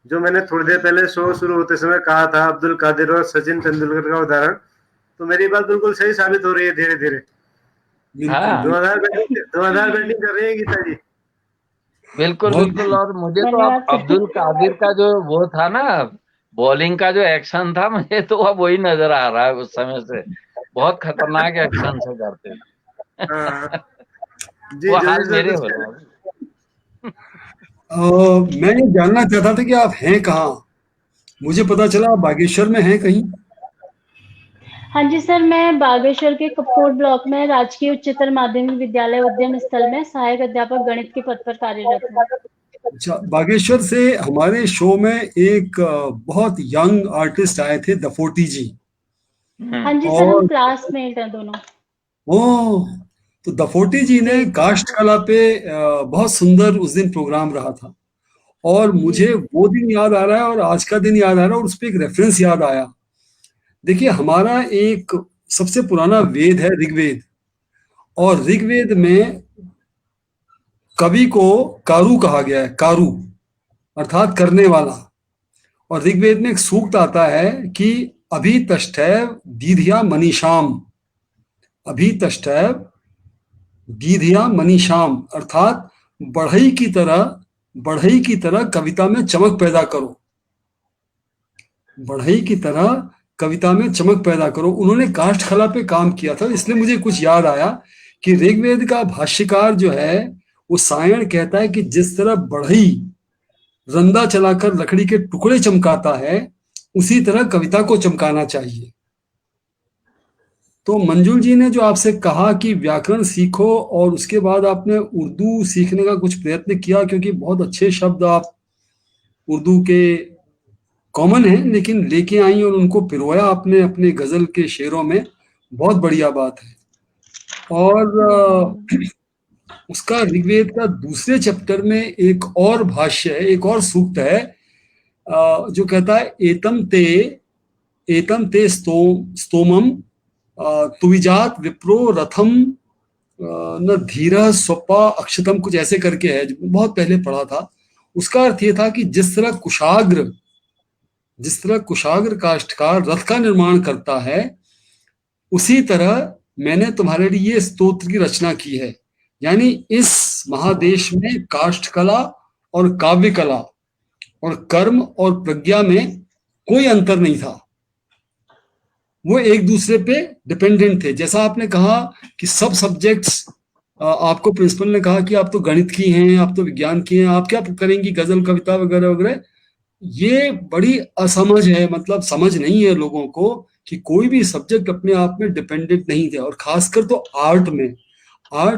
जो मैंने थोड़ी देर पहले शो शुरू होते समय कहा था अब्दुल कादिर और सचिन तेंदुलकर का उदाहरण, तो मेरी बात बिल्कुल सही साबित हो रही है धीरे धीरे। 2000 बैटिंग कर रही है गीता जी। बिल्कुल बिल्कुल। और मुझे तो अब अब्दुल कादिर का जो वो था ना, बॉलिंग का जो एक्शन था, मुझे तो अब वही नजर आ रहा है उस समय से। बहुत खतरनाक एक्शन से करते जी, वो हाल मेरे हो रहा है। मैं ये जानना चाहता था कि आप हैं कहाँ? मुझे पता चला आप बागेश्वर में हैं कहीं। हाँ जी सर, मैं बागेश्वर के कपकोट ब्लॉक में राजकीय उच्चतर माध्यमिक विद्यालय उद्यम स्थल में सहायक अध्यापक गणित के पद पर कार्यरत हूँ। अच्छा, बागेश्वर से हमारे शो में एक बहुत यंग आर्टिस्ट आए थे, दफोटी जी। हाँ जी सर, हम क्लासमेट हैं दोनों। ओह, तो दफोटी जी ने काष्ठ कला पे बहुत सुंदर उस दिन प्रोग्राम रहा था, और मुझे वो दिन याद आ रहा है और आज का दिन याद आ रहा है और उस पर एक रेफरेंस याद आया। देखिए, हमारा एक सबसे पुराना वेद है ऋग्वेद, और ऋग्वेद में कवि को कारु कहा गया है, कारु अर्थात करने वाला। और ऋग्वेद में एक सूक्त आता है कि अभी तष्ठैव दीधिया मनीषाम, अभी तष्ठैव दीधिया मनीषाम, अर्थात बढ़ई की तरह कविता में चमक पैदा करो, बढ़ई की तरह कविता में चमक पैदा करो। उन्होंने काष्ठकला पे काम किया था, इसलिए मुझे कुछ याद आया कि ऋग्वेद का भाष्यकार जो है वो सायण कहता है कि जिस तरह बढ़ई रंदा चलाकर लकड़ी के टुकड़े चमकाता है, उसी तरह कविता को चमकाना चाहिए। तो मंजुल जी ने जो आपसे कहा कि व्याकरण सीखो और उसके बाद आपने उर्दू सीखने का कुछ प्रयत्न किया, क्योंकि बहुत अच्छे शब्द आप उर्दू के कॉमन हैं लेकिन लेके आई और उनको पिरोया आपने अपने गजल के शेरों में, बहुत बढ़िया बात है। और उसका ऋग्वेद का दूसरे चैप्टर में एक और भाष्य है, एक और सूक्त है जो कहता है एतम ते स्तोमम तुविजात विप्रो रथम न धीरः स्वपा अक्षतम, कुछ ऐसे करके है, जो बहुत पहले पढ़ा था। उसका अर्थ ये था कि जिस तरह कुशाग्र काष्ठकार रथ का निर्माण करता है, उसी तरह मैंने तुम्हारे लिए ये स्तोत्र की रचना की है। यानी इस महादेश में काष्ठकला और काव्य कला और कर्म और प्रज्ञा में कोई अंतर नहीं था, वो एक दूसरे पे डिपेंडेंट थे। जैसा आपने कहा कि सब सब्जेक्ट्स, आपको प्रिंसिपल ने कहा कि आप तो गणित की हैं, आप तो विज्ञान की हैं, आप क्या करेंगी, गजल कविता वगैरह वगैरह, ये बड़ी असमझ है, मतलब समझ नहीं है लोगों को कि कोई भी सब्जेक्ट अपने आप में डिपेंडेंट नहीं थे। और खासकर तो आर्ट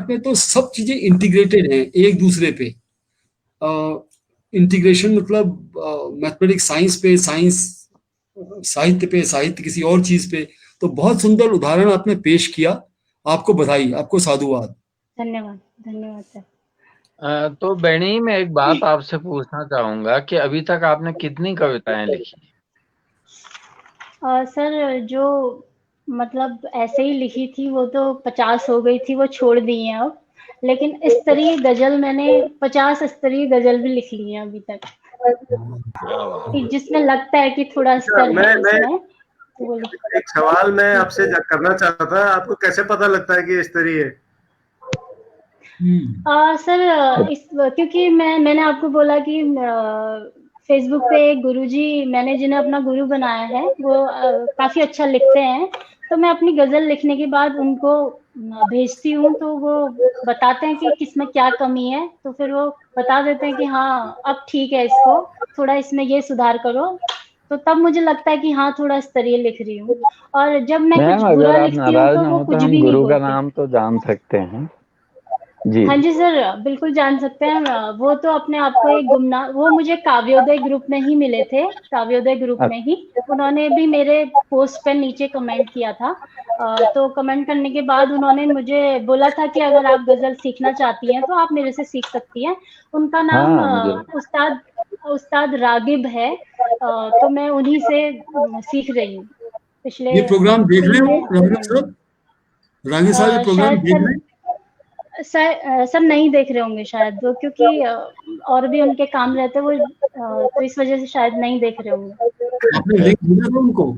में तो सब चीजें इंटीग्रेटेड हैं एक दूसरे पे। इंटीग्रेशन मतलब मैथमेटिक्स साइंस पे, साइंस साहित्य पे, साहित्य किसी और चीज पे। तो बहुत सुंदर उदाहरण आपने पेश किया, आपको बधाई, आपको साधुवाद। धन्यवाद, धन्यवाद सर। तो बेनी, मैं एक बात आपसे पूछना चाहूंगा कि अभी तक आपने कितनी कविताएं लिखी? सर, जो मतलब ऐसे ही लिखी थी वो तो 50 हो गई थी, वो छोड़ दी है अब। लेकिन स्तरीय गजल मैंने 50 स्तरीय गजल भी लिख ली है अभी तक, कि जिसमें लगता है कि थोड़ा स्तर है उसमें। एक सवाल मैं आपसे करना चाहता था, आपको कैसे पता लगता है कि स्तरीय है? सर, क्योंकि मैंने आपको बोला कि फेसबुक पे एक गुरुजी, मैंने जिन्हें अपना गुरु बनाया है, वो काफी अच्छा लिखते हैं। तो मैं अपनी गजल लिखने के बाद उनको भेजती हूँ, तो वो बताते हैं कि किसमें क्या कमी है, तो फिर वो बता देते हैं कि हाँ अब ठीक है, इसको थोड़ा इसमें ये सुधार करो। तो तब मुझे लगता है कि हाँ थोड़ा स्तरीय लिख रही हूँ। और जब मैं कुछ बुरा लिखती हूँ तो वो कुछ भी नहीं गुरु बोलते। का नाम तो जान सकते हैं जी? हाँ जी सर, बिल्कुल जान सकते हैं। वो तो अपने आप को एक गुमनाम, वो मुझे काव्योदय ग्रुप में ही मिले थे, काव्योदय ग्रुप में ही। उन्होंने भी मेरे पोस्ट पे नीचे कमेंट किया था। तो कमेंट करने के बाद उन्होंने मुझे बोला था कि अगर आप गजल सीखना चाहती हैं तो आप मेरे से सीख सकती हैं। उनका नाम उस्ताद रागिब है। तो मैं उन्हीं से सीख रही हूँ पिछले। ये प्रोग्राम देख रहे हो रागिब साहब? रागिब साहब ये प्रोग्राम देख रहे हैं? सर नहीं देख रहे होंगे शायद वो, क्योंकि और भी उनके काम रहते हैं वो, तो इस वजह से शायद नहीं देख रहे होंगे। आपने लिंक भेजा था उनको?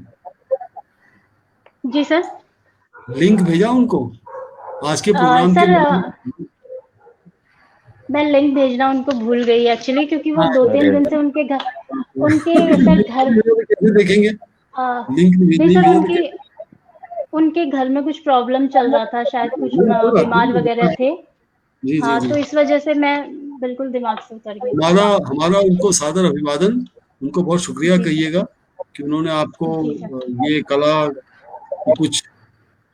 जी सर, लिंक भेजा उनको आज के प्रोग्राम सर के? मैं लिंक भेजना उनको भूल गई एक्चुअली, क्योंकि वो 2-3 दिन से उनके सर घर कैसे देखेंगे लिंक नहीं सर, उनके घर में कुछ प्रॉब्लम चल रहा था, शायद कुछ बीमार वगैरह थे। जी हाँ, जी तो जी। इस वजह से मैं बिल्कुल दिमाग से उतर गई। हमारा उनको सादर अभिवादन, उनको बहुत शुक्रिया कहिएगा कि उन्होंने आपको ये कला की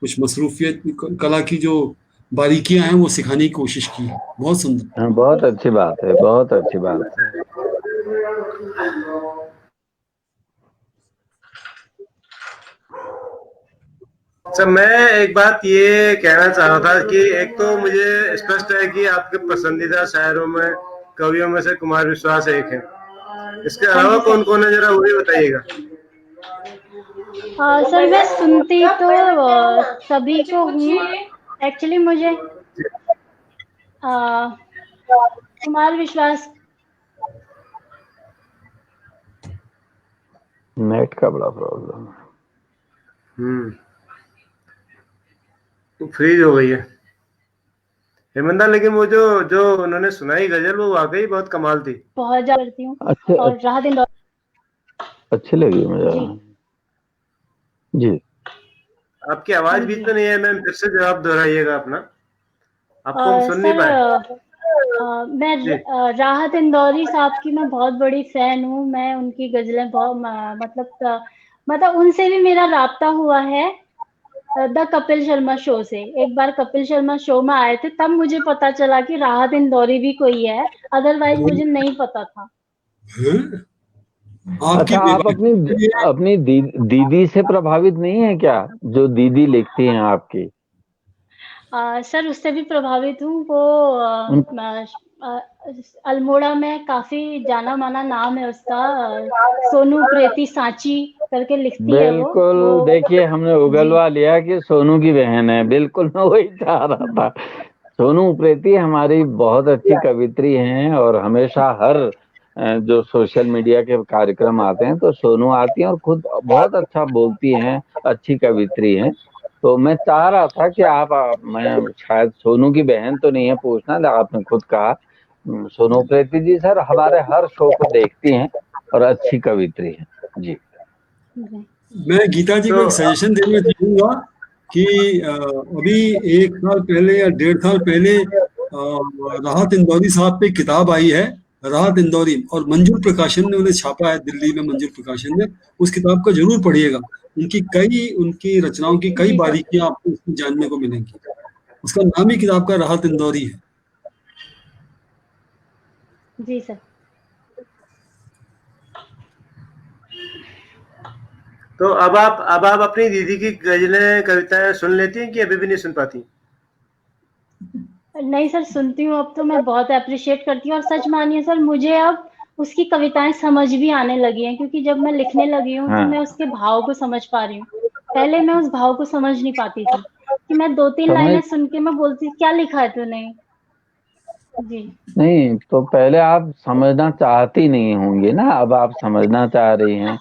कुछ मसरूफियत, कला की जो बारीकियां हैं वो सिखाने की कोशिश की है। बहुत सुंदर, बहुत अच्छी बात है, बहुत अच्छी बात है। अच्छा, मैं एक बात ये कहना चाह रहा था कि एक तो मुझे स्पष्ट है कि आपके पसंदीदा शायरों में कवियों में से कुमार विश्वास एक है। इसके हाँ अलावा जी सर। कौन कौन है, जरा वो भी बताइएगा। सर मैं सुनती तो सभी को हूँ। एक्चुअली मुझे कुमार विश्वास नेट का बड़ा प्रॉब्लम है। तो फ्रीज हो गई है हेमंता, लेकिन वो जो जो उन्होंने सुनाई गजल वो वाकई बहुत कमाल थी। बहुत ज्यादा करती हूँ। अच्छे और राहत इंदौर अच्छी लगी मुझे जी जी। आपकी आवाज हाँ बीच जी। में नहीं है मैम, फिर से जवाब दोहराइएगा अपना, आपको हम सुन नहीं सर पाए। मैं जी। राहत इंदौरी साहब की मैं बहुत बड़ी फैन हूँ। मैं उनकी गजलें बहुत मतलब उनसे भी मेरा राब्ता हुआ है द कपिल शर्मा शो से। एक बार कपिल शर्मा शो में आए थे, तब मुझे पता चला कि राहत इंदौरी भी कोई है, अदरवाइज मुझे नहीं पता था। हाँ? आपकी अच्छा, आप अपनी बेबाकी अपनी दीदी से प्रभावित नहीं है क्या, जो दीदी लिखती हैं आपकी? सर उससे भी प्रभावित हूँ। वो उन अल्मोड़ा में काफी जाना माना नाम है उसका। सोनू प्रीति सांची करके लिखती है बिल्कुल, वो देखिए हमने जी उगलवा लिया कि सोनू की बहन है। बिल्कुल मैं वही चाह रहा था। सोनू उप्रेती हमारी बहुत अच्छी कवित्री हैं और हमेशा हर जो सोशल मीडिया के कार्यक्रम आते हैं तो सोनू आती हैं और खुद बहुत अच्छा बोलती हैं, अच्छी कवित्री हैं। तो मैं चाह रहा था कि मैं शायद सोनू की बहन तो नहीं है पूछना, लेकिन आपने खुद कहा। सोनू उप्रेती जी सर हमारे हर शो को देखती हैं और अच्छी कवित्री हैं जी। जी मैं गीता जी को एक तो सजेशन देना चाहूंगा कि अभी 1 साल पहले या 1.5 साल पहले राहत इंदौरी साहब पे किताब आई है, राहत इंदौरी, और मंजूर प्रकाशन ने उन्हें छापा है, दिल्ली में मंजूर प्रकाशन ने। उस किताब को जरूर पढ़िएगा। उनकी रचनाओं की कई जी सर। बारीकियां आपको उसमें जानने को मिलेंगी। उसका नाम ही किताब का राहत इंदौरी है। जी सर। तो अब आप अपनी दीदी की गजलें कविताएं सुन लेती हैं कि अभी भी नहीं सुन पाती? नहीं सर, सुनती हूँ। अब तो मैं बहुत अप्रिशिएट करती हूँ। और सच मानिए सर, मुझे अब उसकी कविताएं समझ भी आने लगी हैं, क्योंकि जब मैं लिखने लगी हूँ तो मैं हाँ, उसके भाव को समझ पा रही हूँ। पहले मैं उस भाव को समझ नहीं पाती थी, कि मैं 2-3 समझ लाइनें सुन के मैं बोलती क्या लिखा है तूने। जी नहीं तो पहले आप समझना चाहती नहीं होंगी ना, अब आप समझना चाह रही हैं।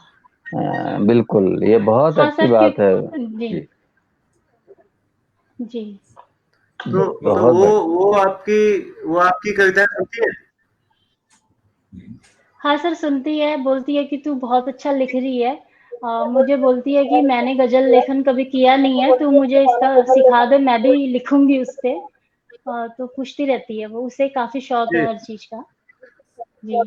बिल्कुल, ये बहुत हाँ अच्छी सर, बात है जी जी। जी। तो बहुत बढ़िया। वो आपकी कविताएं सुनती है? हाँ सर, सुनती है। बोलती है कि तू बहुत अच्छा लिख रही है। मुझे बोलती है कि मैंने गजल लेखन कभी किया नहीं है, तू मुझे इसका सिखा दे, मैं भी लिखूंगी उस पे। तो पूछती रहती है वो, उसे काफी शौक है जी। हर चीज का। जी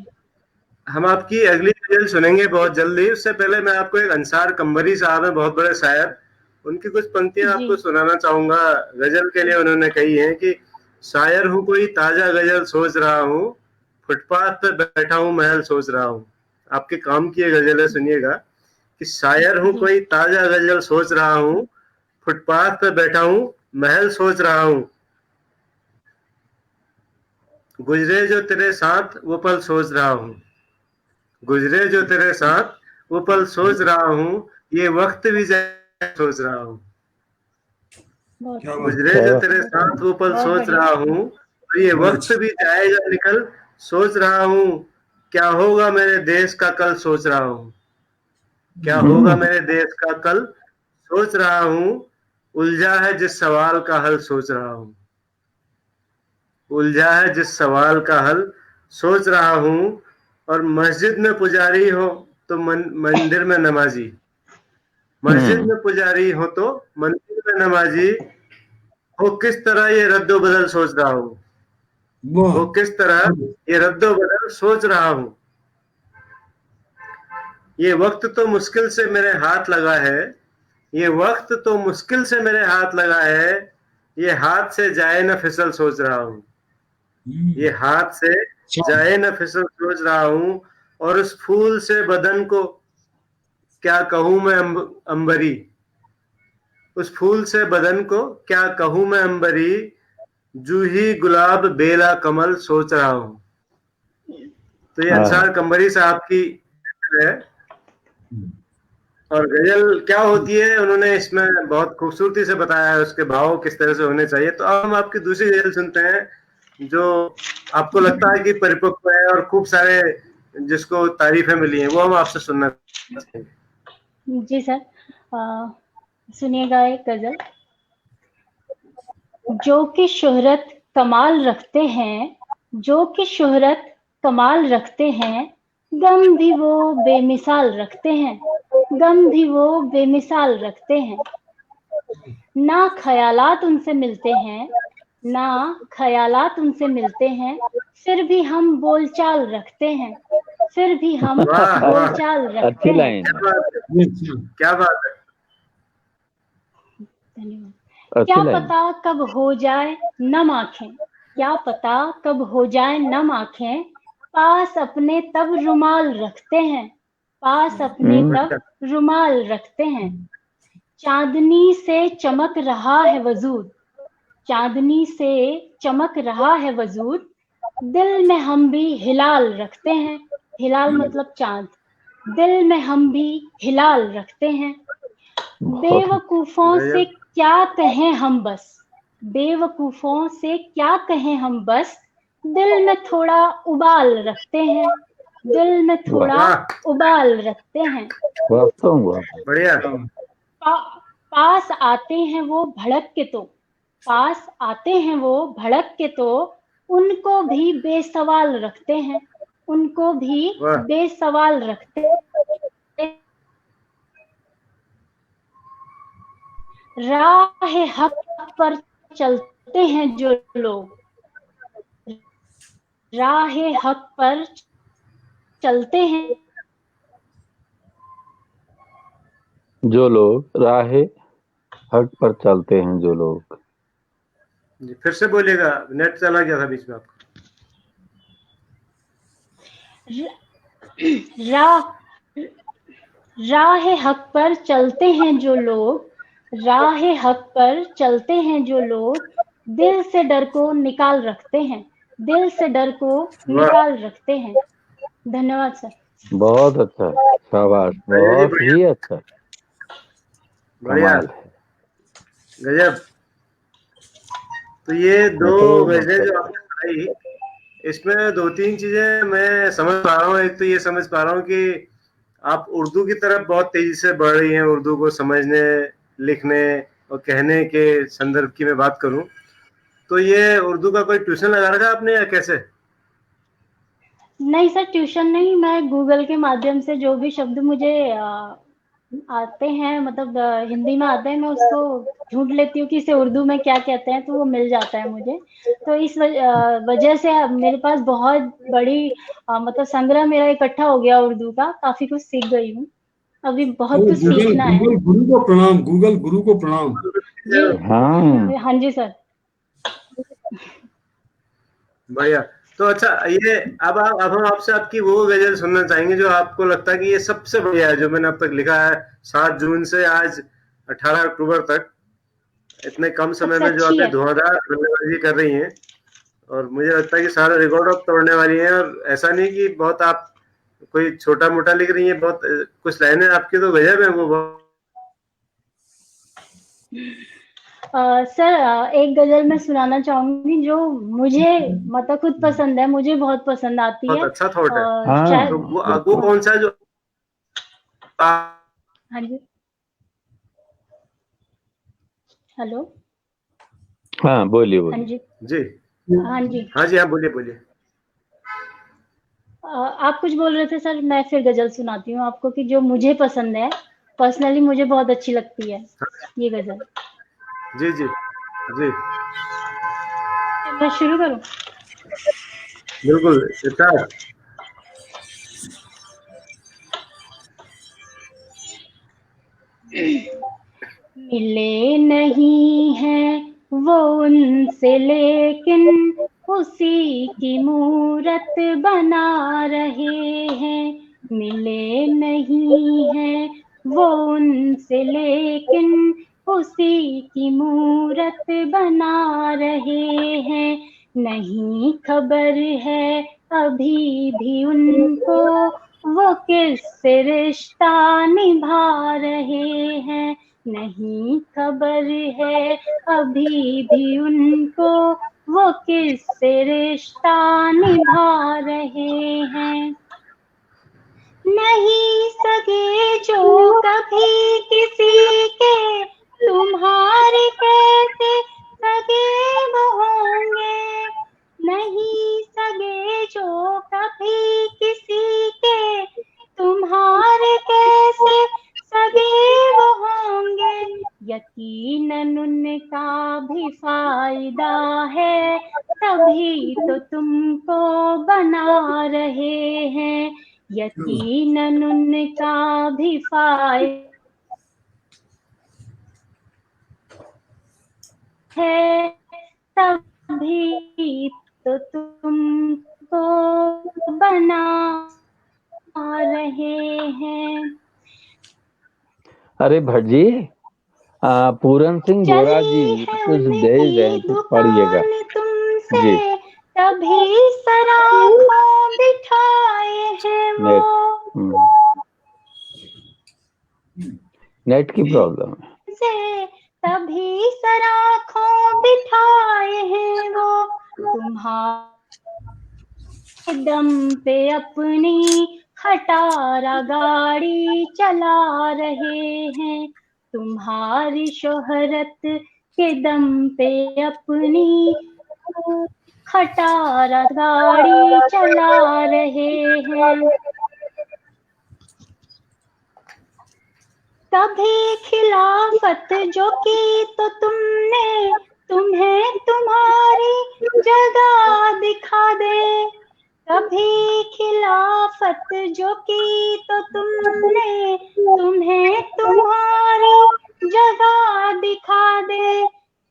हम आपकी अगली गजल सुनेंगे बहुत जल्दी। उससे पहले मैं आपको एक अंसार कंबरी साहब है, बहुत बड़े शायर, उनकी कुछ पंक्तियां जी आपको सुनाना चाहूंगा। गजल के लिए उन्होंने कही है कि शायर हूँ कोई ताजा गजल सोच रहा हूँ, फुटपाथ पे बैठा हूँ महल सोच रहा हूँ। आपके काम की ये गजल है, सुनिएगा कि शायर हूँ जी कोई ताजा गजल सोच रहा हूँ, फुटपाथ पे बैठा हूँ महल सोच रहा हूँ, गुजरे जो तेरे साथ वो पल सोच रहा हूँ, गुजरे जो तेरे साथ वो पल सोच रहा हूँ, ये वक्त भी जाए सोच रहा हूँ, बहुत क्या बात गुजरे जो चलो तेरे साथ वो पल बहुत सोच बढ़िया। रहा हूँ, तो ये बहुत वक्त अच्छा। भी जाएगा निकल सोच रहा हूँ, क्या होगा मेरे देश का कल सोच रहा हूँ, क्या होगा मेरे देश का कल सोच रहा हूँ, उलझा है जिस सवाल का हल सोच रहा हूँ, उलझा है जिस सवाल का हल सोच रहा हूँ, और मस्जिद में पुजारी हो तो मंदिर में नमाजी, मस्जिद में पुजारी हो तो मंदिर में नमाजी, हो किस तरह ये रद्दो बदल सोच रहा हूँ, वाह। हो किस तरह ये रद्दो बदल सोच रहा हूँ, ये वक्त तो मुश्किल से मेरे हाथ लगा है, ये वक्त तो मुश्किल से मेरे हाथ लगा है, ये हाथ से जाए न फिसल सोच रहा हूँ, ये हाथ से जाए न फिसल सोच रहा हूँ, और उस फूल से बदन को क्या कहूँ मैं अंबरी, उस फूल से बदन को क्या कहूँ मैं अंबरी, जूही गुलाब बेला कमल सोच रहा हूँ, तो ये अंसार कंबरी साहब की है। और गजल क्या होती है उन्होंने इसमें बहुत खूबसूरती से बताया है, उसके भाव किस तरह से होने चाहिए। तो अब हम आपकी दूसरी गजल सुनते हैं जो आपको लगता है कि परिपक्व है और खूब सारे जिसको तारीफें मिली हैं, वो हम आपसे सुनना चाहेंगे। जी सर, सुनिएगा एक गजल। जो कि शोहरत कमाल रखते हैं, जो कि शोहरत कमाल रखते हैं, गम भी वो बेमिसाल रखते हैं, गम भी वो बेमिसाल रखते हैं। ना ख्यालात उनसे मिलते हैं, ना ख्यालात उनसे मिलते हैं, फिर भी हम बोलचाल रखते हैं, फिर भी हम वाह, बोलचाल रखते अच्छी हैं। लाइन, क्या बात है। धन्यवाद। अच्छी क्या लाइन। पता कब हो जाए नम आंखें, क्या पता कब हो जाए नम आंखें, पास अपने तब रुमाल रखते हैं, पास अपने तब रुमाल रखते हैं। चांदनी से चमक रहा है वजूद, चांदनी से चमक रहा है वजूद, दिल में हम भी हिलाल रखते हैं, हिलाल मतलब चांद, दिल में हम भी हिलाल रखते हैं। बेवकूफों से क्या कहें हम बस, बेवकूफों से क्या कहें हम बस, दिल में थोड़ा उबाल रखते हैं, दिल में थोड़ा उबाल रखते हैं। बढ़िया। पास आते हैं वो भड़क के तो, पास आते हैं वो भड़क के तो, उनको भी बेसवाल रखते हैं, उनको भी बेसवाल रखते हैं। राह हक पर चलते हैं जो लोग, राह हक पर चलते हैं जो लोग, राह हक पर चलते हैं जो लोग। जी फिर से बोलिएगा, नेट चला गया था बीच में आपका। राह हक पर चलते हैं जो लोग, राह हक पर चलते हैं जो लोग, दिल से डर को निकाल रखते हैं, दिल से डर को निकाल रखते हैं। धन्यवाद सर। बहुत अच्छा, शाबाश, बहुत ही अच्छा, बढ़िया, कमाल है। गजब। तो ये दो गजलें जो आपने बताई, इसमें दो तीन चीजें मैं समझ पा रहा हूँ। एक तो ये समझ पा रहा हूँ कि आप उर्दू की तरफ बहुत तेजी से बढ़ रही हैं, उर्दू को समझने, लिखने और कहने के संदर्भ की मैं बात करूं तो ये उर्दू का कोई ट्यूशन लगा रखा आपने या कैसे? नहीं सर, ट्यूशन नहीं, मैं गूगल के माध्यम से जो भी शब्द मुझे आते हैं, मतलब हिंदी में आते हैं, मैं उसको ढूंढ लेती हूँ कि इसे उर्दू में क्या कहते हैं, तो वो मिल जाता है मुझे। तो इस वजह से मेरे पास बहुत बड़ी मतलब संग्रह मेरा इकट्ठा हो गया उर्दू का, काफी कुछ सीख गई हूँ, अभी बहुत कुछ सीखना है। गूगल गुरु को प्रणाम, गूगल गुरु को प्रणाम। जी हाँ जी सर। बढ़िया। तो अच्छा, ये अब हम आपसे आपकी वो गजल सुनना चाहेंगे जो आपको लगता है कि ये सबसे बढ़िया है जो मैंने अब तक लिखा है। 7 जून से आज 18 अक्टूबर तक इतने कम समय में जो आप धुआंधार बल्लेबाजी कर रही हैं, और मुझे लगता है कि सारा रिकॉर्ड आप तोड़ने वाली हैं। और ऐसा नहीं कि बहुत आप कोई छोटा मोटा लिख रही हैं, बहुत कुछ लाइनें आपकी तो गजब है वो। सर एक गजल मैं सुनाना चाहूंगी जो मुझे मतलब खुद पसंद है, मुझे बहुत पसंद आती है। बहुत अच्छा थॉट है। शायद तो वो कौन सा जो हाँ जी, हेलो, हाँ बोलिए हाँ बोलिए। जी जी हाँ जी, हाँ जी, हाँ बोलिए बोलिए। आप कुछ बोल रहे थे सर, मैं फिर गजल सुनाती हूँ आपको कि जो मुझे पसंद है, पर्सनली मुझे बहुत अच्छी लगती है ये गजल। जी जी जी, मैं शुरू करूँ? बिल्कुल स्टार्ट। मिले नहीं हैं वो उनसे, लेकिन उसी की मूरत बना रहे हैं। मिले नहीं हैं वो उनसे, लेकिन उसी की मूरत बना रहे हैं। नहीं खबर है अभी भी उनको वो किससे रिश्ता निभा रहे हैं, नहीं खबर है अभी भी उनको वो किससे रिश्ता निभा रहे हैं। नहीं सगे जो कभी किसी के, तुम्हारे कैसे सगे वो होंगे। नहीं सगे जो कभी किसी के, तुम्हारे कैसे सगे वो होंगे। यकीनन उनका भी फायदा है, तभी तो तुमको बना रहे हैं। यकीनन उनका भी फायदा है, तभी तो तुमको बना रहे हैं। अरे भट्ट जी, पूरन सिंह गोरा जी चली है कुछ भेज रहे हैं, उनकी कुछ पढ़िएगा दुकान तुमसे, जी। तभी सराखों बिठाए हैं नेट वो नेट की प्रॉब्लम है। से, तभी सराखों बिठाए हैं वो। तुम्हारे दम पे अपनी खटारा गाड़ी चला रहे हैं। तुम्हारी शोहरत के दम पे अपनी खटारा गाड़ी चला रहे हैं। कभी खिलाफत जो की तो तुमने, तुम्हें तुम्हारी जगह दिखा दे। कभी खिलाफत जो की तो तुमने, तुम्हें तुम्हारी जगह दिखा दे।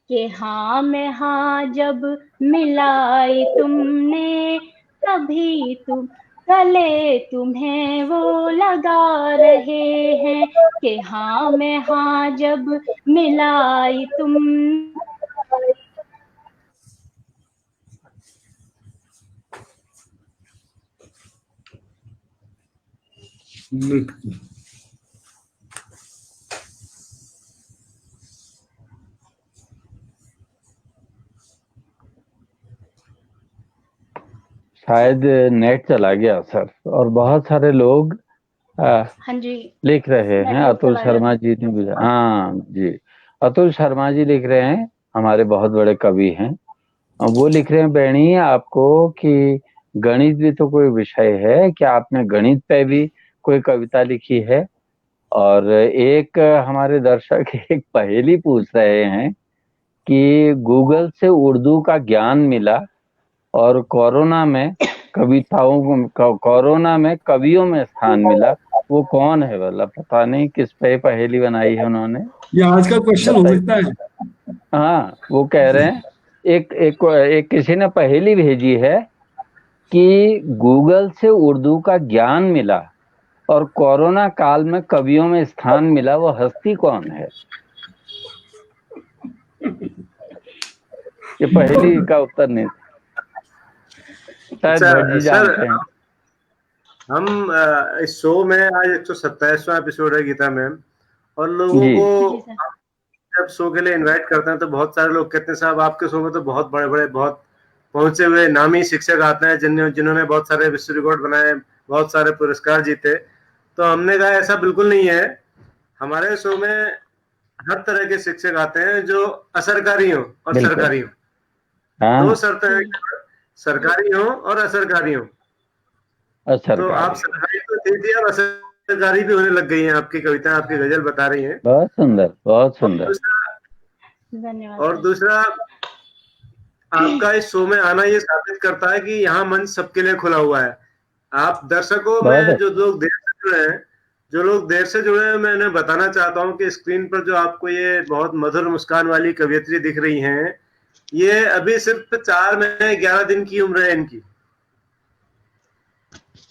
कि हाँ में हाँ जब मिलाई तुमने, तभी तुम गले तुम्हें वो लगा रहे हैं। कि हाँ में हाँ जब मिलाई तुम शायद नेट चला गया सर, और बहुत सारे लोग हाँ जी लिख रहे हैं। नेटवर्क अतुल चला शर्मा जी ने भी, हाँ जी, अतुल शर्मा जी लिख रहे हैं, हमारे बहुत बड़े कवि हैं। वो लिख रहे हैं बेणी आपको कि गणित भी तो कोई विषय है, क्या आपने गणित पे भी कोई कविता लिखी है? और एक हमारे दर्शक एक पहेली पूछ रहे हैं कि गूगल से उर्दू का ज्ञान मिला और कोरोना में कोरोना में कवियों में स्थान मिला, वो कौन है? वाला पता नहीं किस पे पहेली बनाई है उन्होंने। ये आज का क्वेश्चन हो सकता है। हाँ, वो कह रहे हैं एक किसी ने पहेली भेजी है कि गूगल से उर्दू का ज्ञान मिला और कोरोना काल में कवियों में स्थान मिला, वो हस्ती कौन है? ये पहेली का उत्तर नहीं, शायद भट्ट जी जानते हैं। हम इस शो में आज 127वां एपिसोड है गीता मैम, और लोगों जी। को जब शो के लिए इनवाइट करते हैं तो बहुत सारे लोग कहते हैं साहब आपके शो में तो बहुत बड़े बड़े बहुत पहुंचे हुए नामी शिक्षक आते हैं जिन्होंने बहुत सारे विश्व रिकॉर्ड बनाए, बहुत सारे पुरस्कार जीते। तो हमने कहा ऐसा बिल्कुल नहीं है, हमारे शो में हर तरह के शिक्षक आते हैं जो असरकारी हो और बिल्कुल। सरकारी हो। हाँ, दो शर्त है, सरकारी हो और असरकारी हो। तो आप सरकारी तो थी थी, अब असरकारी भी होने लग गई हैं। आपकी कविता, आपकी गजल बता रही हैं। बहुत सुंदर, बहुत सुंदर। धन्यवाद। और दूसरा आपका इस शो में आना ये साबित करता है कि यहाँ मंच सबके लिए खुला हुआ है। आप दर्शकों में जो लोग देर से जुड़े हैं, मैं इन्हें बताना चाहता हूँ कि स्क्रीन पर जो आपको ये बहुत मधुर मुस्कान वाली कवियत्री दिख रही हैं, ये अभी सिर्फ 4 महीने 11 दिन की उम्र है इनकी।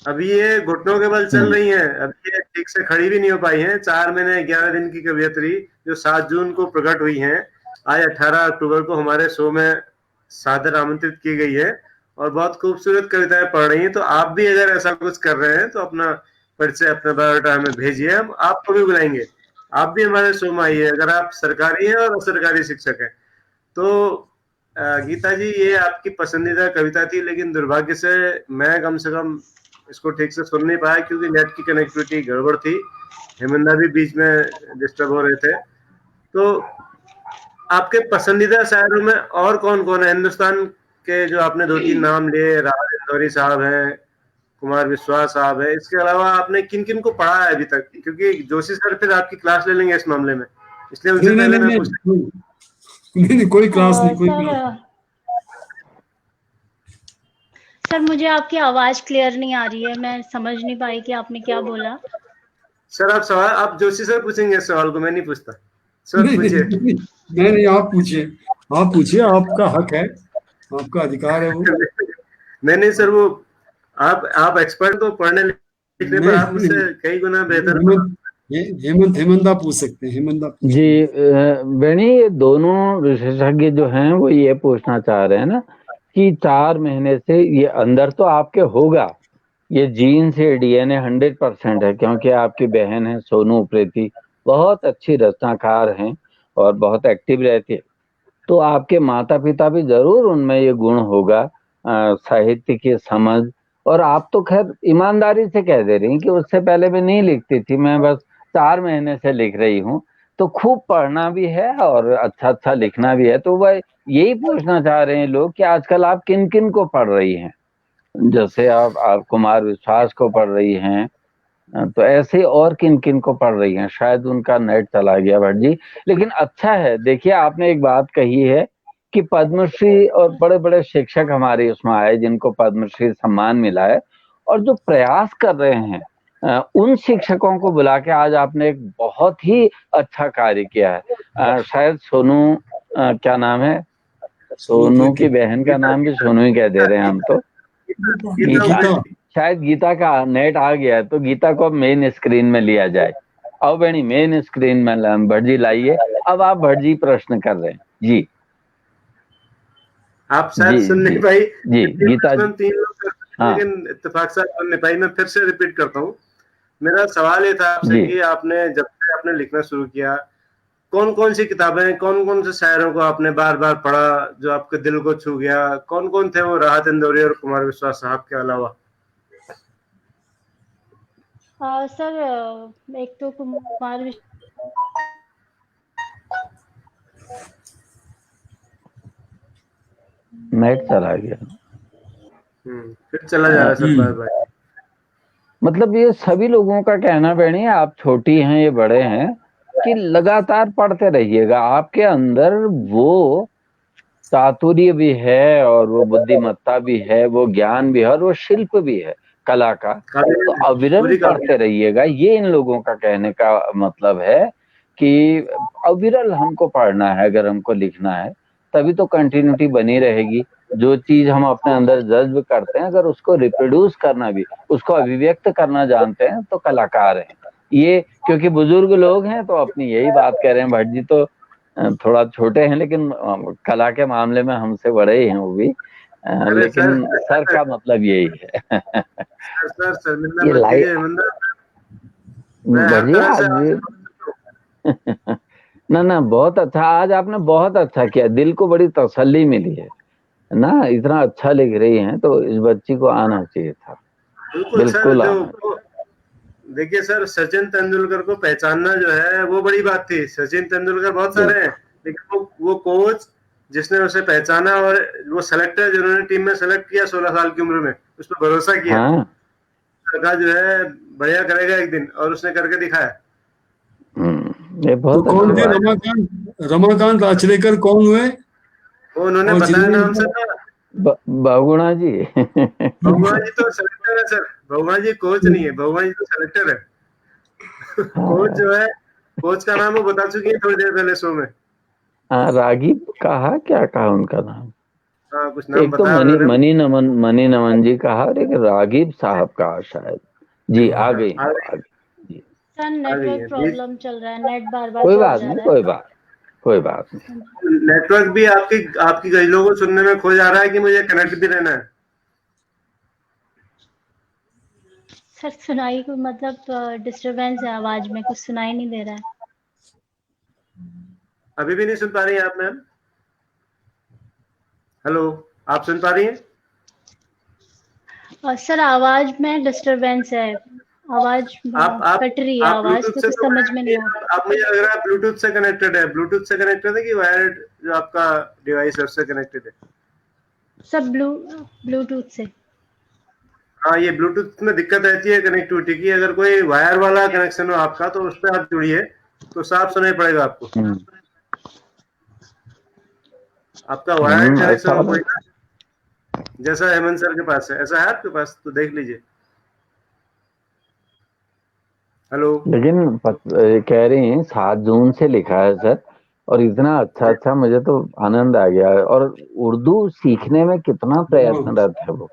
अभी ये घुटनों के बल चल रही हैं, अभी ये ठीक से खड़ी भी नहीं हो पाई हैं। 4 महीने 11 दिन की कवियत्री जो 7 जून को प्रकट हुई हैं, आज 18 अक्टूबर को हमारे शो में सादर आमंत्रित की गई है। और बहुत खूबसूरत कविताएं पढ़ रही हैं। तो आप भी अगर ऐसा कुछ कर रहे हैं तो अपना परिचय, अपना बायोडाटा हमें भेजिए, हम आपको भी बुलाएंगे। आप भी हमारे शो में आइए अगर आप सरकारी हैं और असरकारी शिक्षक हैं। तो गीता जी, ये आपकी पसंदीदा कविता थी, लेकिन दुर्भाग्य से मैं कम से कम इसको ठीक से सुन नहीं पाया क्योंकि नेट की कनेक्टिविटी गड़बड़ थी। हेमंदा भी बीच में डिस्टर्ब हो रहे थे। तो आपके पसंदीदा शायरों में और कौन कौन है? हिंदुस्तान के जो आपने 2-3 नाम लिए, राहत इंदौरी साहब हैं, कुमार विश्वास साहब है, इसके अलावा आपने किन किन को पढ़ा है अभी तक? क्योंकि जोशी सर फिर आपकी क्लास ले लेंगे इस मामले में, इसलिए उनसे नहीं पहले नहीं मैं नहीं, कोई क्लास नहीं, कोई सर सर मुझे आपकी आवाज क्लियर नहीं आ रही है, मैं समझ नहीं पाई कि आपने क्या बोला। सर आप सवाल आप जोशी सर पूछेंगे इस सवाल को, मैं नहीं पूछता। सर नहीं पूछिए। नहीं, आप पूछिए, आपका हक है, आपका अधिकार है वो। नहीं सर, वो आप एक्सपर्ट तो पढ़ने लिखने पर आप मुझसे कई गुना बेहतर। हेमंत आप पूछ सकते हैं, हेमंत जी। बेनी, ये दोनों विशेषज्ञ जो हैं वो ये पूछना चाह रहे हैं ना कि 4 महीने से ये अंदर तो आपके होगा, ये जीन से डीएनए 100% है, क्योंकि आपकी बहन है सोनू उप्रेती, बहुत अच्छी रचनाकार हैं और बहुत एक्टिव रहती है। तो आपके माता पिता भी जरूर उनमें ये गुण होगा, साहित्य की समझ। और आप तो खैर ईमानदारी से कह दे रही हैं कि उससे पहले मैं नहीं लिखती थी, मैं बस 4 महीने से लिख रही हूँ। तो खूब पढ़ना भी है और अच्छा अच्छा लिखना भी है। तो वह यही पूछना चाह रहे हैं लोग कि आजकल आप किन किन को पढ़ रही हैं। जैसे आप कुमार विश्वास को पढ़ रही हैं, तो ऐसे और किन किन को पढ़ रही हैं? शायद उनका नेट चला गया भट्ट जी, लेकिन अच्छा है। देखिए, आपने एक बात कही है कि पद्मश्री और बड़े बड़े शिक्षक हमारे उसमें आए जिनको पद्मश्री सम्मान मिला है, और जो प्रयास कर रहे हैं उन शिक्षकों को बुला के आज आपने एक बहुत ही अच्छा कार्य किया है। शायद सोनू, क्या नाम है, सोनू की बहन का नाम भी सोनू ही कह दे रहे हैं हम तो, गीता, शायद गीता का नेट आ गया है, तो गीता को अब मेन स्क्रीन में लिया जाए। आओ बहनी, मेन स्क्रीन में भट्ट जी लाइए। अब आप भट्ट जी प्रश्न कर रहे हैं जी। आप शायद सुन नहीं पाई जी गीता जी। 3 लोग, लेकिन इत्तेफाक से सुन नहीं पाई। मैं फिर से रिपीट करता हूँ। मेरा सवाल ये था आपसे कि आपने जब से आपने लिखना शुरू किया, कौन कौन सी किताबें, कौन कौन से शायरों को आपने बार बार पढ़ा जो आपके दिल को छू गया? कौन कौन थे वो, राहत इंदौरी और कुमार विश्वास साहब के अलावा? सर एक तो कुमार नेट चला गया, फिर चला जा रहा है सर बार बार। मतलब ये सभी लोगों का कहना बहनी, आप छोटी हैं ये बड़े हैं, कि लगातार पढ़ते रहिएगा। आपके अंदर वो चातुर्य भी है और वो बुद्धिमत्ता भी है, वो ज्ञान भी है और वो शिल्प भी है, कला का। तो अविरल पढ़ते रहिएगा, ये इन लोगों का कहने का मतलब है कि अविरल हमको पढ़ना है। अगर हमको लिखना है तभी तो कंटिन्यूटी बनी रहेगी। जो चीज हम अपने अंदर जज्ब करते हैं, अगर उसको रिप्रोड्यूस करना भी, उसको अभिव्यक्त करना जानते हैं, तो कलाकार हैं ये। क्योंकि बुजुर्ग लोग हैं तो अपनी यही बात कह रहे हैं। भट्ट जी तो थोड़ा छोटे हैं, लेकिन कला के मामले में हमसे बड़े ही हैं वो भी, लेकिन सर का मतलब यही है। ये लाइव बढ़िया आज ना बहुत अच्छा, आज आपने बहुत अच्छा किया, दिल को बड़ी तसल्ली मिली है ना। इतना अच्छा लिख रही हैं तो इस बच्ची को आना चाहिए था। बिल्कुल देखिए सर, सचिन तेंदुलकर को पहचानना जो है वो बड़ी बात थी। सचिन तेंदुलकर बहुत सारे हैं, लेकिन वो कोच जिसने उसे पहचाना और वो सेलेक्टर जिन्होंने टीम में सेलेक्ट किया 16 साल की उम्र में, उस पर भरोसा किया, लड़का जो है बढ़िया करेगा एक दिन, और उसने करके दिखाया। ये बहुत तो कौन थे रमाकांत आचरेकर कौन हुए? उन्होंने बताया नाम से बहुगुणा जी। बहुगुणा जी तो सेलेक्टर है सर, बहुगुणा जी कोच नहीं है, बहुगुणा जी तो सेलेक्टर है। कोच जो है, कोच का नाम वो बता चुकी है थोड़ी देर पहले शो में। रागिब कहा, क्या कहा उनका नाम? कुछ नाम एक तो मनी नमन जी कहा और एक रागिब साहब कहा शायद। जी आ गई सर, नेटवर्क प्रॉब्लम चल रहा है, नेट बार-बार कोई बात नहीं, कोई बात नहीं। नेटवर्क भी आपकी गजलों को सुनने में खो जा रहा है कि मुझे कनेक्ट भी रहना है। सर सुनाई को मतलब डिस्टरबेंस है आवाज में, कुछ सुनाई नहीं दे रहा है। अभी भी नहीं सुन पा रही हैं आप मैम? हेलो, आप सुन पा रही हैं? सर आवाज में डिस्टरबेंस है, आवाज आप कट रही है, आप आवाज ब्लूटूथ तो से कुछ तो समझ में नहीं आ रहा। आप मुझे लग रहा है ब्लूटूथ से कनेक्टेड है। ब्लूटूथ से कनेक्टेड है कि वायर्ड जो आपका डिवाइस है उससे कनेक्टेड है? सब ब्लूटूथ से। हाँ, ये ब्लूटूथ में दिक्कत रहती है कनेक्टिविटी की। अगर कोई वायर वाला कनेक्शन हो आपका तो उस पर आप जुड़िए तो साफ सुनाई पड़ेगा आपको। आपका वायर कनेक्शन हो कोई ना, जैसा हेमंत सर के पास है, ऐसा है आपके पास तो देख लीजिए। हेलो, लेकिन कह रही हैं 7 जून से लिखा है सर, और इतना अच्छा अच्छा, मुझे तो आनंद आ गया। और उर्दू सीखने में कितना प्रयत्नरत है वो।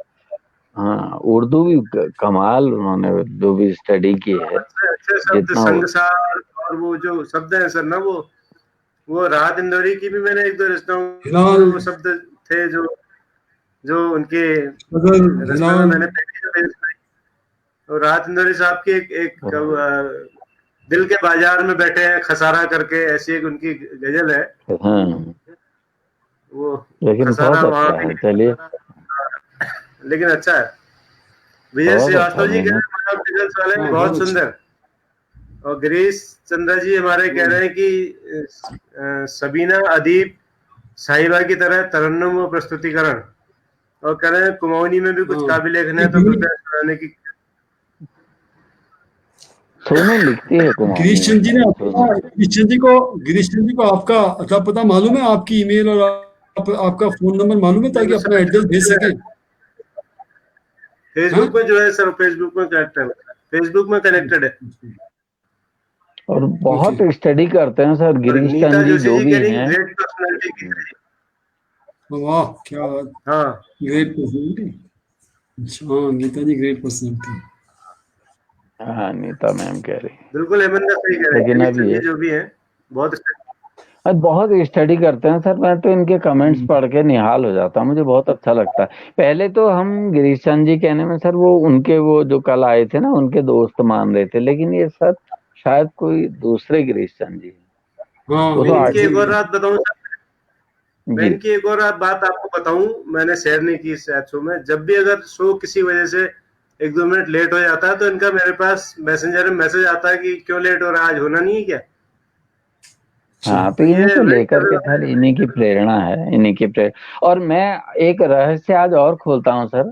हाँ, उर्दू भी कमाल, उन्होंने जो भी स्टडी की है। अच्छे अच्छे शब्द, जितना संगसार और वो जो शब्द है सर ना, वो राहत इंदौरी की भी मैंने एक दो रचनाओं हिलाल, में वो शब्द थे जो जो उनके गजल, रचना में हिलाल, मैंने पहली जो सुनाई। तो राहत इंदौरी साहब की एक दिल के बाजार में बैठे हैं खसारा करके, ऐसी एक उनकी गजल है। हाँ, वो लेकिन खसारा बहुत वहां अच्छा भी, है। चलिए, लेकिन अच्छा है। विजय बहुत अच्छा श्रीवास्तव जी कह रहे मैंने। हैं मानव गजल्स वाले हाँ, बहुत बहुत अच्छा। सुंदर। और गिरीश चंद्रा जी हमारे कह रहे हैं कि सबीना अदीब साहिबा की तरह तरन्नुम व प्रस्तुतिकरण, और कह रहे हैं कुमाऊनी में भी कुछ हाँ, काबिल लेखन है तो कृपया सुनाने की। सोनू लिखती है कुमाऊनी गिरीश में चंद जी ने सर, सोनू। गिरीश चंद जी को आपका अता पता मालूम है, आपकी ईमेल और आपका फोन नंबर मालूम है, ताकि अपना एड्रेस भेज सके। फेसबुक में जो है सर, फेसबुक में कनेक्ट है, फेसबुक में कनेक्टेड है। और ओके। बहुत स्टडी करते हैं सर और गिरीश नीता चंद जी, जोशी जो जी भी कह रही हैं। ग्रेट पर्सनालिटी की। वाह, क्या बात, हाँ ग्रेट पर्सनालिटी। अच्छा, हाँ, गीता जी ग्रेट पर्सनालिटी। हाँ, नीता मैम कह रही हैं। बिल्कुल, हेमंत सही कह रहे हैं। लेकिन गिरीश अब चंद ये जी जो भी हैं बहुत बहुत स्टडी करते हैं सर। मैं तो इनके कमेंट्स पढ़ के निहाल हो जाता हूँ, मुझे बहुत अच्छा लगता है। पहले तो हम गिरीश चंद जी कहने में सर वो उनके वो जो कल आए थे ना, उनके दोस्त मान रहे थे, लेकिन ये सर शायद कोई दूसरे गिरीश चंद जी हैं। हाँ, वो मैं तो इनकी एक और आर्टिस्ट बात बताऊं, मैं जी। इनकी एक और बात आपको बताऊं, मैंने शेयर नहीं की इस शो में। जब भी अगर शो किसी वजह से 1-2 मिनट लेट हो जाता है तो इनका मेरे पास मैसेंजर में मैसेज आता है कि क्यों लेट हो रहा है, आज होना नहीं है क्या? हाँ, तो तो इन्हीं ये को वेट कर लेकर के रहे सर, इन्हीं की प्रेरणा है, इन्हीं की प्रेरणा। और मैं एक रहस्य आज और खोलता हूँ सर,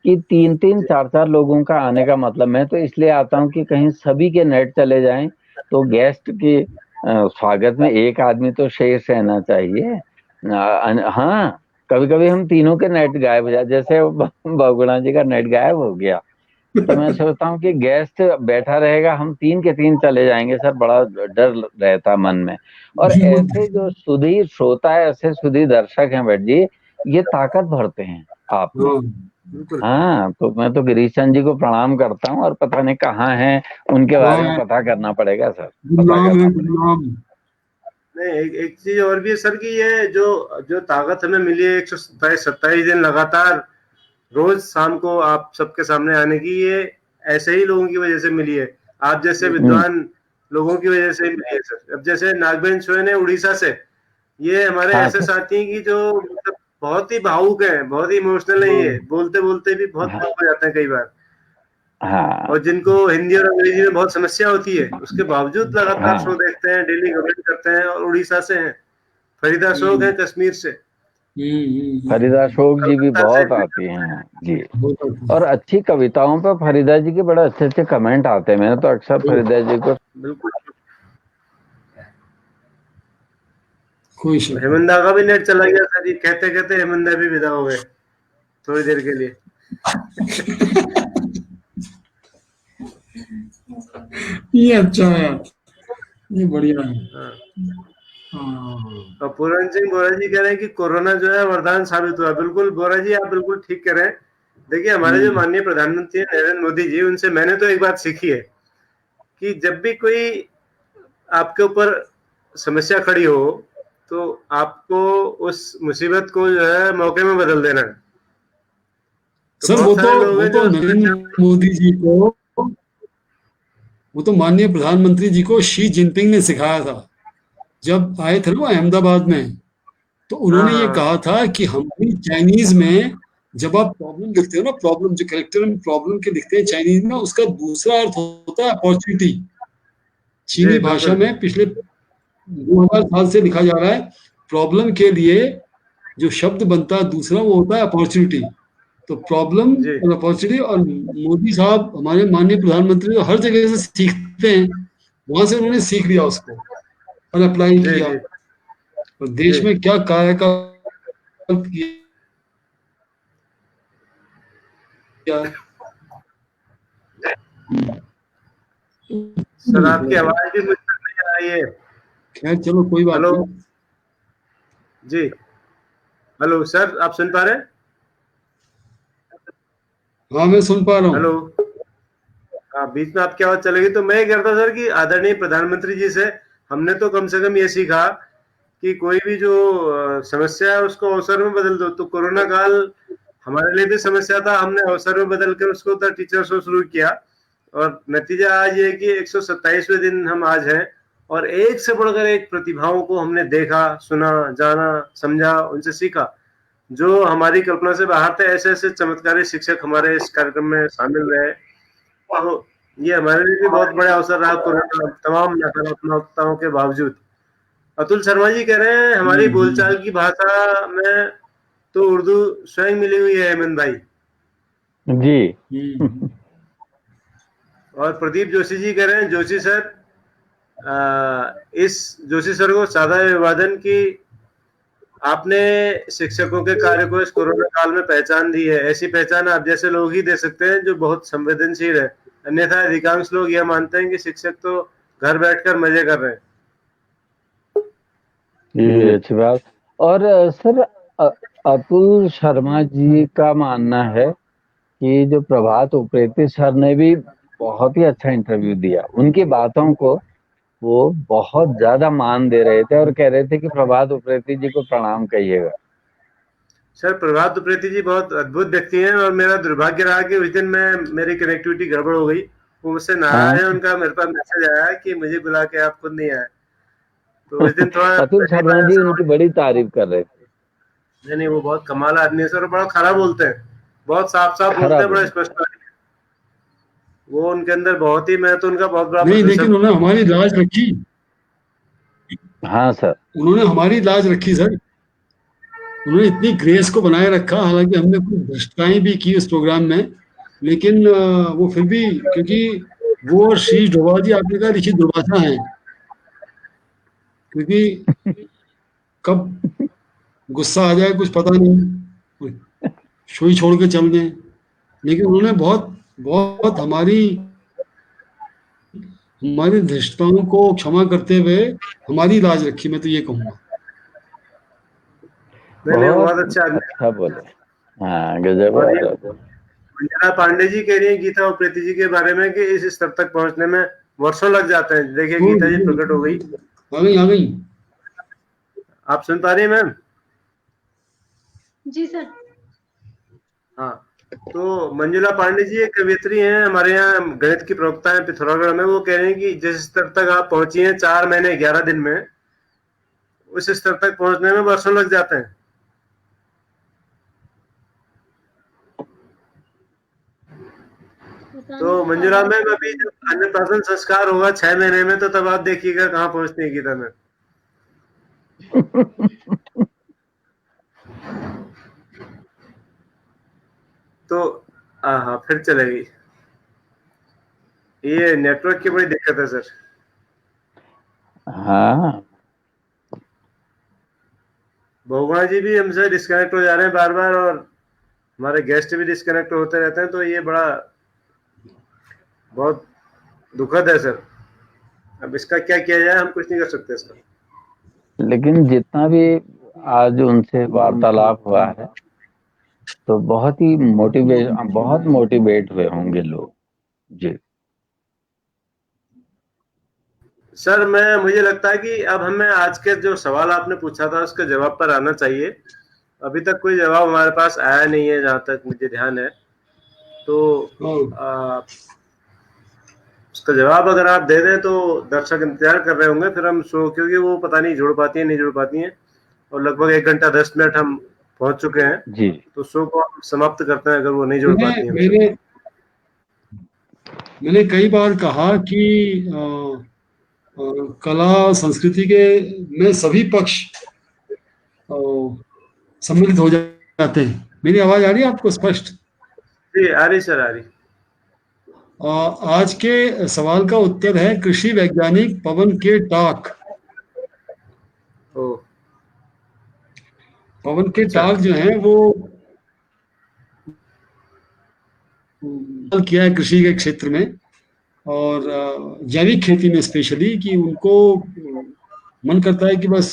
कि 3-3 हैं। 4-4 लोगों का आने का मतलब, मैं तो इसलिए आता हूँ कि कहीं सभी के नेट चले जाएं तो गेस्ट के स्वागत में एक आदमी तो शेष रहना चाहिए। हाँ, कभी कभी हम तीनों के नेट गायब हो जाए, जैसे बगुणा जी का नेट गायब हो गया, तो मैं सोचता हूँ कि गेस्ट बैठा रहेगा, हम 3 के 3 चले जाएंगे सर, बड़ा डर रहता मन में। और ऐसे जो सुधीर श्रोता है, ऐसे सुधीर दर्शक हैं भट्ट जी, ये ताकत भरते हैं आप में। हाँ, बिल्कुल। हाँ, तो मैं तो गिरीश चंद जी को प्रणाम करता हूँ, और पता नहीं कहाँ हैं, उनके बारे में हाँ, पता करना पड़ेगा सर, पता गुमनाम करना है, पड़ेगा। गुमनाम। नहीं, एक चीज और भी है सर की, ये जो जो ताकत हमें मिली है 127 दिन लगातार रोज शाम को आप सबके सामने आने की, ये ऐसे ही लोगों की वजह से मिली है। आप जैसे हम्म, विद्वान लोगों की वजह से ही मिली है सर। अब जैसे नागबेन सोयन है उड़ीसा से, ये हमारे हाँ ऐसे सर, साथी हैं कि जो मतलब बहुत ही भावुक हैं, बहुत ही इमोशनल है, ये बोलते बोलते भी बहुत हाँ, भावुक हो जाते हैं कई बार। हाँ, और जिनको हिंदी और अंग्रेजी में बहुत समस्या होती है, उसके बावजूद लगातार शो हाँ। देखते हैं, डेली कमेंट करते हैं, और उड़ीसा से हैं। फरीदा शोक है कश्मीर से, हम्म। फरीदा अशोक जी भी कलकत्ता से। बहुत आती हैं जी। बहुत अच्छा। और अच्छी कविताओं पर फरीदा जी के बड़े अच्छे अच्छे कमेंट आते हैं, मैंने तो अक्सर फरीदा जी को। बिल्कुल। कोई शक नहीं। हेमंदा का भी नेट चला गया सर, ये कहते कहते हेमंदा भी विदा हो गए थोड़ी देर के लिए। ये अच्छा है यार, ये बढ़िया है। हाँ। हाँ, और पूरन सिंह बोरा जी कह रहे हैं कि कोरोना जो है वरदान साबित हुआ। बिल्कुल बोरा जी, आप बिल्कुल ठीक कह रहे हैं। देखिए, हमारे जो माननीय प्रधानमंत्री नरेंद्र मोदी जी, उनसे मैंने तो एक बात सीखी है कि जब भी कोई आपके ऊपर समस्या खड़ी हो तो आपको उस मुसीबत को जो है मौके में बदल देना है। तो सर बहुत सारे लोग हैं जो नरेंद्र मोदी जी को वो तो माननीय प्रधानमंत्री जी को शी जिनपिंग ने सिखाया था। जब आए थे ना वो अहमदाबाद में, तो उन्होंने ये हाँ कहा था कि हमारी चाइनीज में जब आप प्रॉब्लम लिखते हो ना, प्रॉब्लम जो कैरेक्टर में प्रॉब्लम के लिखते हैं चाइनीज में, उसका दूसरा अर्थ होता है अपॉर्चुनिटी। जी चीनी भाषा बिल्कुल। में पिछले 2000 साल से लिखा जा रहा है प्रॉब्लम के लिए जो शब्द बनता है दूसरा, वो होता है अपॉर्चुनिटी। तो प्रॉब्लम जी और अपॉर्चुनिटी, और मोदी साहब हमारे माननीय प्रधानमंत्री तो हर जगह से सीखते हैं, वहां से उन्होंने सीख लिया उसको और अप्लाई जी किया, जी और जी। देश में क्या कायाकल्प किया है। सर आपकी आवाज भी मुझ तक नहीं आ रही है। खैर चलो कोई बात हेलो नहीं। जी। हेलो सर, आप सुन पा रहे हैं? हाँ मैं सुन पा रहा हेलो। हूँ। हाँ, बीच में आपकी आवाज चलेगी। तो मैं ये कह रहा था सर कि आदरणीय प्रधानमंत्री जी से हमने तो कम से कम ये सीखा कि कोई भी जो समस्या है उसको अवसर में बदल दो। तो कोरोना काल हमारे लिए भी समस्या था, हमने अवसर में बदल कर उसको द टीचर शो शुरू किया, और नतीजा आज ये है कि 127वें दिन हम आज हैं, और एक से बढ़कर एक प्रतिभाओं को हमने देखा, सुना, जाना, समझा, उनसे सीखा जो हमारी कल्पना से बाहर थे। ऐसे ऐसे चमत्कारी शिक्षक हमारे इस कार्यक्रम में शामिल रहे। तो ये हमारे लिए भी बहुत बड़ा अवसर रहा कोरोना तमाम नकारात्मकताओं के बावजूद। अतुल शर्मा जी कह रहे हैं हमारी बोलचाल की भाषा में तो उर्दू स्वयं मिली हुई है हेमंत भाई। जी। और प्रदीप जोशी जी कह रहे हैं जोशी सर, इस जोशी सर को सादा अभिवादन की आपने शिक्षकों के कार्य को इस कोरोना काल में पहचान दी है। ऐसी पहचान आप जैसे लोग ही दे सकते हैं जो बहुत संवेदनशील है, अन्यथा अधिकांश लोग यह मानते हैं कि शिक्षक तो घर बैठकर मजे कर रहे हैं। ये अच्छी बात। और सर अतुल शर्मा जी का मानना है कि जो प्रभात उप्रेती सर ने भी बहुत ही अच्छा इंटरव्यू दिया, उनकी बातों को वो बहुत ज्यादा मान दे रहे थे और कह रहे थे कि प्रभात उप्रेती जी को प्रणाम कहिएगा। सर प्रभात उप्रेती जी बहुत अद्भुत व्यक्ति हैं, और मेरा दुर्भाग्य रहा कि उस दिन मेरी कनेक्टिविटी गड़बड़ हो गई। वो मुझसे नाराज है, हाँ। उनका मेरे पास मैसेज आया कि मुझे बुला के आप खुद नहीं आए। तो उस दिन थोड़ा अतुल तकलीफ शर्मा आया जी सर। उनकी बड़ी तारीफ कर रहे थे। नहीं नहीं, वो बहुत कमाल आदमी है सर, बड़ा खरा बोलते हैं, बहुत साफ साफ बोलते खरा हैं, बड़ा बोले। स्पष्ट। वो उनके अंदर बहुत ही, मैं तो उनका बहुत बड़ा नहीं, लेकिन प्रशंसक। उन्होंने हमारी लाज रखी, हाँ सर। उन्होंने हमारी लाज रखी सर। उन्होंने इतनी ग्रेस को बनाए रखा, हालांकि हमने कुछ भ्रष्टताएं भी की उस प्रोग्राम में, लेकिन वो फिर भी, क्योंकि वो और शीश डोभाल जी आपने कहा ऋषि दुर्वासा हैं, क्योंकि कब गुस्सा आ जाए कुछ पता नहीं, सुई छोड़ के चल दें। लेकिन उन्होंने बहुत बहुत हमारी हमारी धृष्टताओं को क्षमा करते हुए हमारी लाज रखी, मैं तो ये कहूंगा। नहीं नहीं, वो बहुत बहुत अच्छा आदमी है। अच्छा बोले। हाँ गजब और ये गजब। मंजना पांडे जी कह रही है गीता उप्रेती जी के बारे में कि इस स्तर तक पहुंचने में वर्षों लग जाते हैं। देखिए तो गीता जी प्रकट हो गई। आ गई आ गई। आप सुन पा रही हैं मैम? जी सर। हाँ, तो मंजुला पांडे जी एक कवियत्री हैं, हमारे यहाँ गणित की प्रवक्ता है पिथौरागढ़ में। वो कह रहे हैं कि जिस स्तर तक आप पहुंची हैं 4 महीने 11 दिन में, उस स्तर तक पहुंचने में वर्षों लग जाते हैं। तो मंजुला मैम अभी जब अन्नप्राशन संस्कार होगा 6 महीने में, तो तब आप देखिएगा कहाँ पहुंचती है गीता मैम। तो हाँ, फिर चलेगी। ये नेटवर्क की बड़ी दिक्कत है सर। हाँ। बहुगुणा जी भी हमसे डिस्कनेक्ट हो जा रहे हैं बार बार, और हमारे गेस्ट भी डिस्कनेक्ट होते रहते हैं। तो ये बड़ा बहुत दुखद है सर। अब इसका क्या किया जाए, हम कुछ नहीं कर सकते इसका। लेकिन जितना भी आज उनसे वार्तालाप हुआ है तो बहुत मोटिवेट हुए होंगे लोग। जी सर मुझे लगता है कि अब हमें आज के जो सवाल आपने पूछा था उसके जवाब पर आना चाहिए। अभी तक कोई जवाब हमारे पास आया नहीं है जहां तक मुझे ध्यान है। तो हाँ। उसका जवाब अगर आप दे दें तो दर्शक इंतजार कर रहे होंगे, फिर हम शो, क्योंकि वो पता नहीं जुड़ पाती है नहीं जुड़ पाती हैं, और लगभग 1 घंटा 10 मिनट हम पहुंच चुके हैं, जी तो शो को हम समाप्त करते हैं अगर वो नहीं जुड़ पाती हैं। मैंने कई बार कहा कि कला संस्कृति के में सभी पक्ष सम्मिलित हो जाते हैं। मेरी आवाज आ रही है आपको स्पष्ट? जी आ रही सर, आ रही। आज के सवाल का उत्तर है कृषि वैज्ञानिक पवन के टाक। पवन के टाक जो है वो किया है कृषि के क्षेत्र में और जैविक खेती में स्पेशली, कि उनको मन करता है कि बस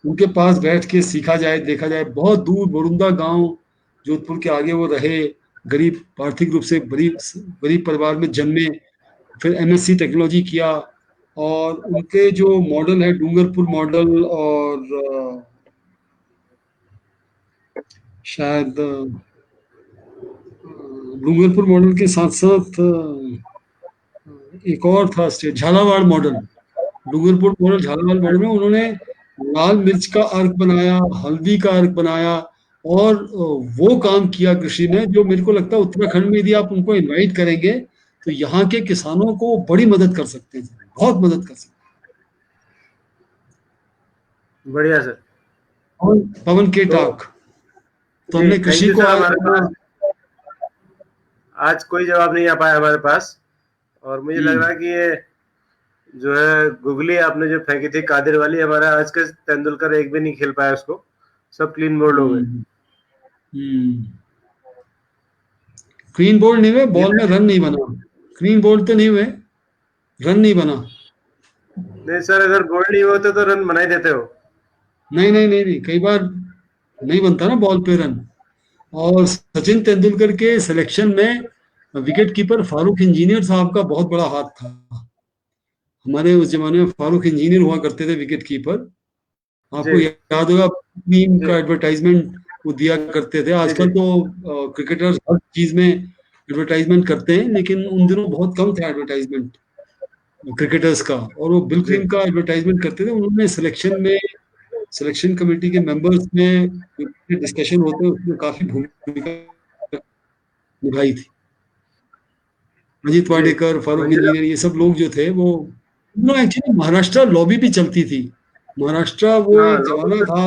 उनके पास बैठ के सीखा जाए, देखा जाए। बहुत दूर बोरुंदा गांव जोधपुर के आगे वो रहे, गरीब, आर्थिक रूप से गरीब परिवार में जन्मे, फिर एमएससी टेक्नोलॉजी किया, और उनके जो मॉडल है डूंगरपुर मॉडल, और शायद डूंगरपुर मॉडल के साथ साथ एक और था state, Jhalawar model. Dungarpur model, Jhalawar model में उन्होंने लाल मिर्च का अर्क बनाया, हल्दी का अर्क बनाया, और वो काम किया कृषि में, जो मेरे को लगता है उत्तराखंड में यदि आप उनको इनवाइट करेंगे तो यहाँ के किसानों को बड़ी मदद कर सकते हैं, बहुत मदद कर सकते हैं। बढ़िया सर। पवन के टाक। तो हमने कृषि को आज कोई जवाब नहीं आ पाया हमारे पास, और मुझे लग रहा है कि ये जो है गुगली आपने जो फेंकी थी कादिर वाली, हमारा आज के तेंदुलकर एक भी नहीं खेल पाया उसको, सब क्लीन बोल्ड हो गए। क्लीन बोल्ड नहीं हुए, बॉल में रन नहीं बना। क्लीन बोल्ड तो नहीं हुए, रन नहीं बना। नहीं सर, अगर बोल्ड नहीं होते तो रन बना ही देते हो। नहीं, कई बार नहीं बनता ना बॉल पे रन। और सचिन तेंदुलकर के सिलेक्शन में विकेट कीपर फारूक इंजीनियर साहब का बहुत बड़ा हाथ था। हमारे उस जमाने में फारूक इंजीनियर हुआ करते थे विकेट कीपर, आपको याद होगा, टीम का एडवर्टाइजमेंट वो दिया करते थे। आजकल तो क्रिकेटर्स हर चीज में एडवर्टाइजमेंट करते हैं, लेकिन उन दिनों बहुत कम था एडवर्टाइजमेंट क्रिकेटर्स का, और वो बिल क्लिन का एडवर्टाइजमेंट करते थे। उन्होंने सिलेक्शन कमेटी के मेंबर्स में डिस्कशन होते उसमें काफी भूमिका निभाई थी। अजीत वाडेकर, फारूक इंजीनियर, ये सब लोग जो थे वो एक्चुअली महाराष्ट्र लॉबी भी चलती थी। महाराष्ट्र वो एक जमाना था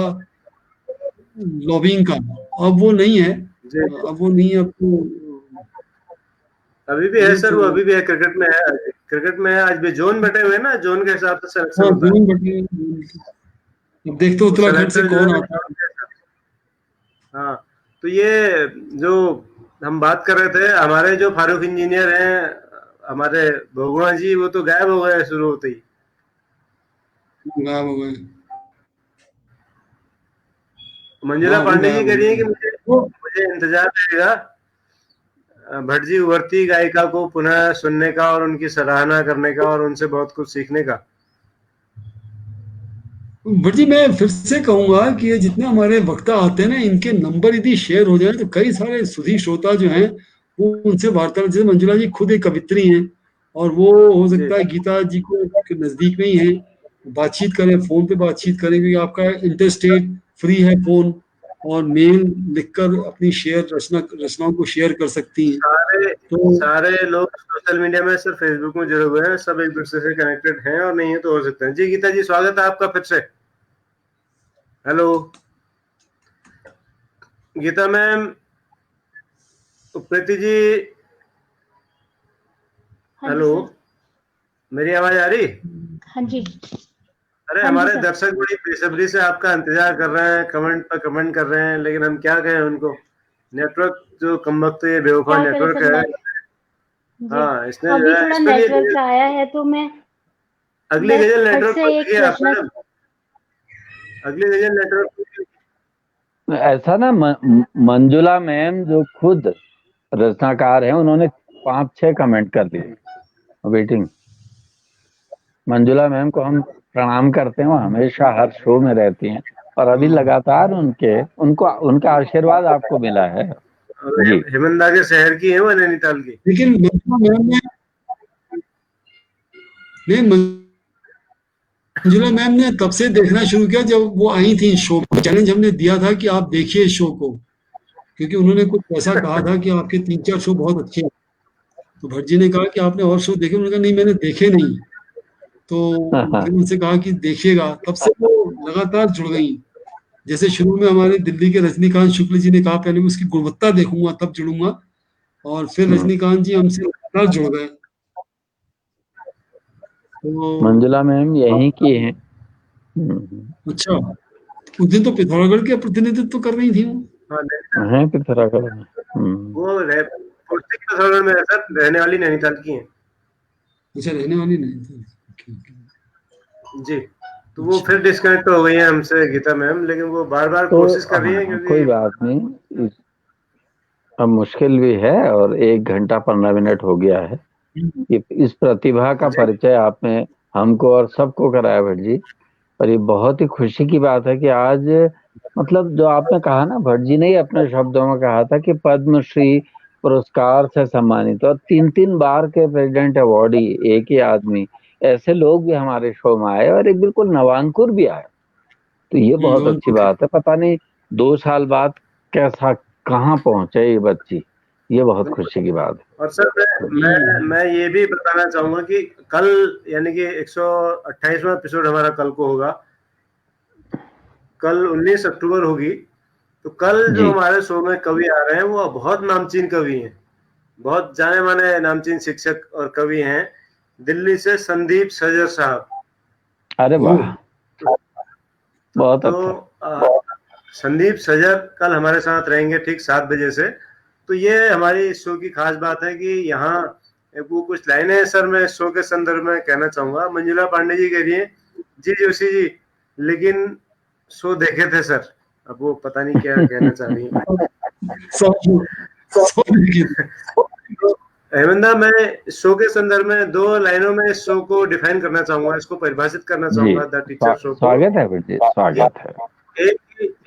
लॉबिंग का, अब वो नहीं है। अब वो नहीं है, अब तो अभी भी है सर, वो अभी भी है, क्रिकेट में है, आज भी जोन बटे हुए ना, जोन के हिसाब से सिलेक्शन होता है। अब देखते हो उत्तराखंड से कौन आता है। हाँ, तो ये जो हम बात कर रहे थे, हमारे जो फारूक इंजीनियर हैं, हमारे भगवान जी, वो तो गायब हो गए शुरू होते ही, गायब हो गए। मंजुला पांडे जी कह रही है कि मुझे इंतजार रहेगा भट्ट जी उभरती गायिका को पुनः सुनने का, और उनकी सराहना करने का, और उनसे बहुत कुछ सीखने का। भट्ट जी, मैं फिर से कहूंगा कि ये जितने हमारे वक्ता आते हैं ना, इनके नंबर यदि शेयर हो जाए तो कई सारे सुधी श्रोता जो हैं वो उनसे वार्तालाप, जैसे मंजुला जी खुद एक कवित्री हैं, और वो हो सकता है गीता जी को नजदीक में ही है, बातचीत करें, फोन पे बातचीत करें, क्योंकि आपका इंटरस्टेट फ्री है फोन, और मेल लिखकर अपनी रचनाओं को शेयर कर सकती हैं। सारे लोग सोशल मीडिया में, सिर्फ फेसबुक में जुड़े हुए हैं, सब एक दूसरे से कनेक्टेड हैं, और नहीं है तो हो सकते हैं। जी गीता जी, स्वागत है आपका फिर से। Hello Gita ma'am, Preeti ji, hello, मेरी आवाज आ रही? हाँ जी। अरे हमारे दर्शक बड़ी बेसब्री से आपका इंतजार कर रहे हैं, कमेंट पर कमेंट कर रहे हैं, लेकिन हम क्या कहें उनको, नेटवर्क जो कमबख्त ये बेवफा नेटवर्क है। हाँ, इसने अभी थोड़ा नेटवर्क आया है, तो मैं अगली गजल नेटवर्क ऐसा ना, मंजुला मैम जो खुद रचनाकार हैं, उन्होंने 5-6 कमेंट कर दिए। वेटिंग। मंजुला मैम को हम प्रणाम करते हैं, वो हमेशा हर शो में रहती हैं, और अभी लगातार उनका आशीर्वाद आपको मिला है। हेमंदा के शहर की है वो, नैनीताल की। लेकिन नहीं, मंजुला मैम ने तब से देखना शुरू किया जब वो आई थी शो में। चैलेंज हमने दिया था कि आप देखिए इस शो को, क्योंकि उन्होंने कुछ ऐसा कहा था कि आपके 3-4 शो बहुत अच्छे हैं। तो भट्ट जी ने कहा कि आपने और शो देखे? उन्होंने कहा नहीं, मैंने देखे नहीं। तो फिर उनसे कहा कि देखिएगा, तब से वो लगातार जुड़ गई। जैसे शुरू में हमारे दिल्ली के रजनीकांत शुक्ल जी ने कहा पहले मैं उसकी गुणवत्ता देखूंगा तब जुड़ूंगा, और फिर रजनीकांत जी हमसे लगातार जुड़ गए। तो मंजुला मैम यहीं की है। अच्छा, उस दिन तो पिथौरागढ़ के प्रतिनिधित्व कर रही थी वो। हाँ, है पिथौरागढ़ में। वो पोस्टिंग पिथौरागढ़ में है सर, रहने वाली नैनीताल की है अच्छा, रहने वाली नहीं थी। जी। तो वो फिर डिस्कनेक्ट हो गई है हमसे गीता मैम, लेकिन वो बार बार तो कोशिश कर रही है क्योंकि कोई बात नहीं, अब मुश्किल भी है और 1 घंटा 15 मिनट हो गया है। इस प्रतिभा का परिचय आपने हमको और सबको कराया भट्ट जी, और ये बहुत ही खुशी की बात है कि आज मतलब जो आपने कहा ना, भट्ट जी ने ही अपने शब्दों में कहा था कि पद्मश्री पुरस्कार से सम्मानित और 3-3 बार के प्रेसिडेंट अवार्डी एक ही आदमी, ऐसे लोग भी हमारे शो में आए और एक बिल्कुल नवांकुर भी आए। तो ये बहुत अच्छी बात है। पता नहीं 2 साल बाद कैसा कहाँ पहुंचे ये बच्ची, ये बहुत खुशी की बात है। और सर मैं ये भी बताना चाहूंगा कि कल यानी कि 128वां एपिसोड हमारा कल को होगा, कल 19 अक्टूबर होगी। तो कल जो हमारे शो में कवि आ रहे हैं वो बहुत नामचीन कवि हैं, बहुत जाने माने नामचीन शिक्षक और कवि हैं। दिल्ली से संदीप सजर साहब। अरे वाह, बहुत अच्छा। संदीप सजर कल हमारे साथ रहेंगे ठीक 7 बजे से। तो ये हमारी शो की खास बात है कि यहाँ वो कुछ लाइनें सर मैं शो के संदर्भ में कहना चाहूंगा। मंजुला पांडे जी कह रही है जी जोशी जी, लेकिन शो देखे थे सर। अब वो पता नहीं क्या कहना चाह रही है। हेमंदा, मैं शो के संदर्भ में 2 लाइनों में इस शो को डिफाइन करना चाहूंगा, इसको परिभाषित करना चाहूंगा द टीचर शो को। स्वागत है बेटे, स्वागत है।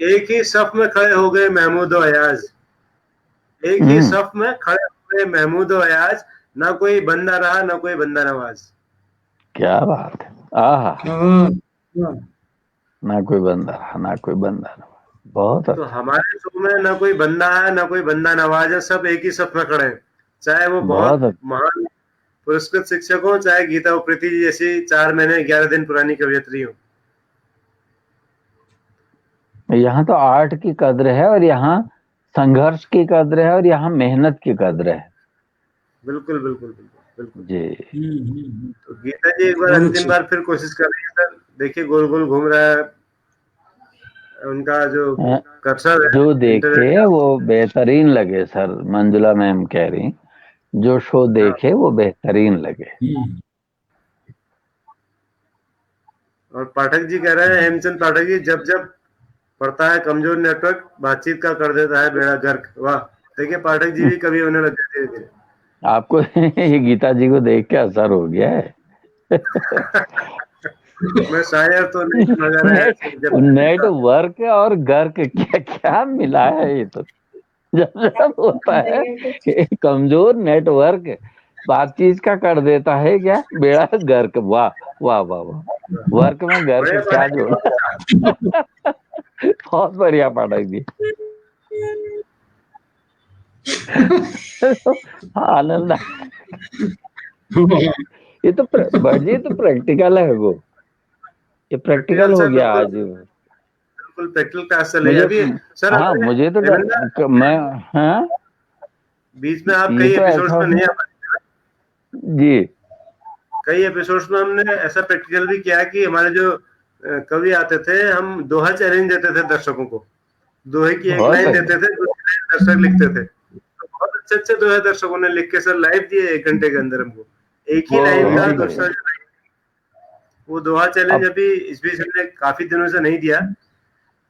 एक ही सफ में खड़े हो गए महमूद और अयाज, एक ही सफ में खड़े हो गए महमूद और अयाज, ना कोई बंदा रहा ना कोई बंदा नवाज। क्या बात है, आहा, ना कोई बंदा रहा ना कोई बंदा नवाज, बहुत तो हमारे शो में ना कोई बंदा है ना कोई बंदा नवाज है, सब एक ही सफ में खड़े हैं, चाहे वो बहुत महान पुरस्कृत शिक्षक हो, चाहे गीता उप्रेती जी जैसी 4 महीने 11 दिन पुरानी कवियत्री हो। यहाँ तो आर्ट की कद्र है और यहाँ संघर्ष की कद्र है और यहाँ मेहनत की कद्र है। बिल्कुल बिल्कुल बिल्कुल बिल्कुल जी। तो गीता जी एक बार अंतिम बार फिर कोशिश कर रही है सर, देखिए गोल गोल घूम रहा है उनका जो कर्सर है। जो देखे वो बेहतरीन लगे सर, मंजुला मैम कह रही जो शो देखे वो बेहतरीन लगे। और पाठक जी कह रहे हैं, हेमचंद पाठक जी, जब जब पड़ता है कमजोर नेटवर्क बातचीत का कर देता है बेड़ा गर्क। वाह, देखिए पाठक जी भी कभी होने लगे धीरे धीरे। आपको ये गीता जी को देख के असर हो गया है। मैं शायर तो नहीं, मगर नेटवर्क और गर्क क्या क्या मिला है ये तो। जब होता है कमजोर नेटवर्क बातचीत का कर देता है क्या बेड़ा गर्क। वाह वाह वाह वाह, वर्क में गर्क क्या जोड़ा। बहुत बढ़िया पाठक जी। आनंद। ये तो भटजी तो प्रैक्टिकल है, वो ये प्रैक्टिकल हो गया आज। बिल्कुल प्रैक्टिकल क्लास चल रही है अभी सर। हाँ मुझे तो मैं बीच में आप कई एपिसोड्स में नहीं आ पाए जी। कई एपिसोड्स में हमने ऐसा प्रैक्टिकल भी किया कि हमारे जो कवि आते थे, हम दोहा चैलेंज देते थे दर्शकों को। दोहे की एक लाइन देते थे, दूसरी लाइन दर्शक लिखते थे। तो बहुत अच्छे अच्छे दोहे दर्शकों ने लिख के सर लाइव दिए 1 घंटे के अंदर हमको। एक ही लाइन का दूसरा वो दोहा चैलेंज अभी इस बीच हमने काफी दिनों से नहीं दिया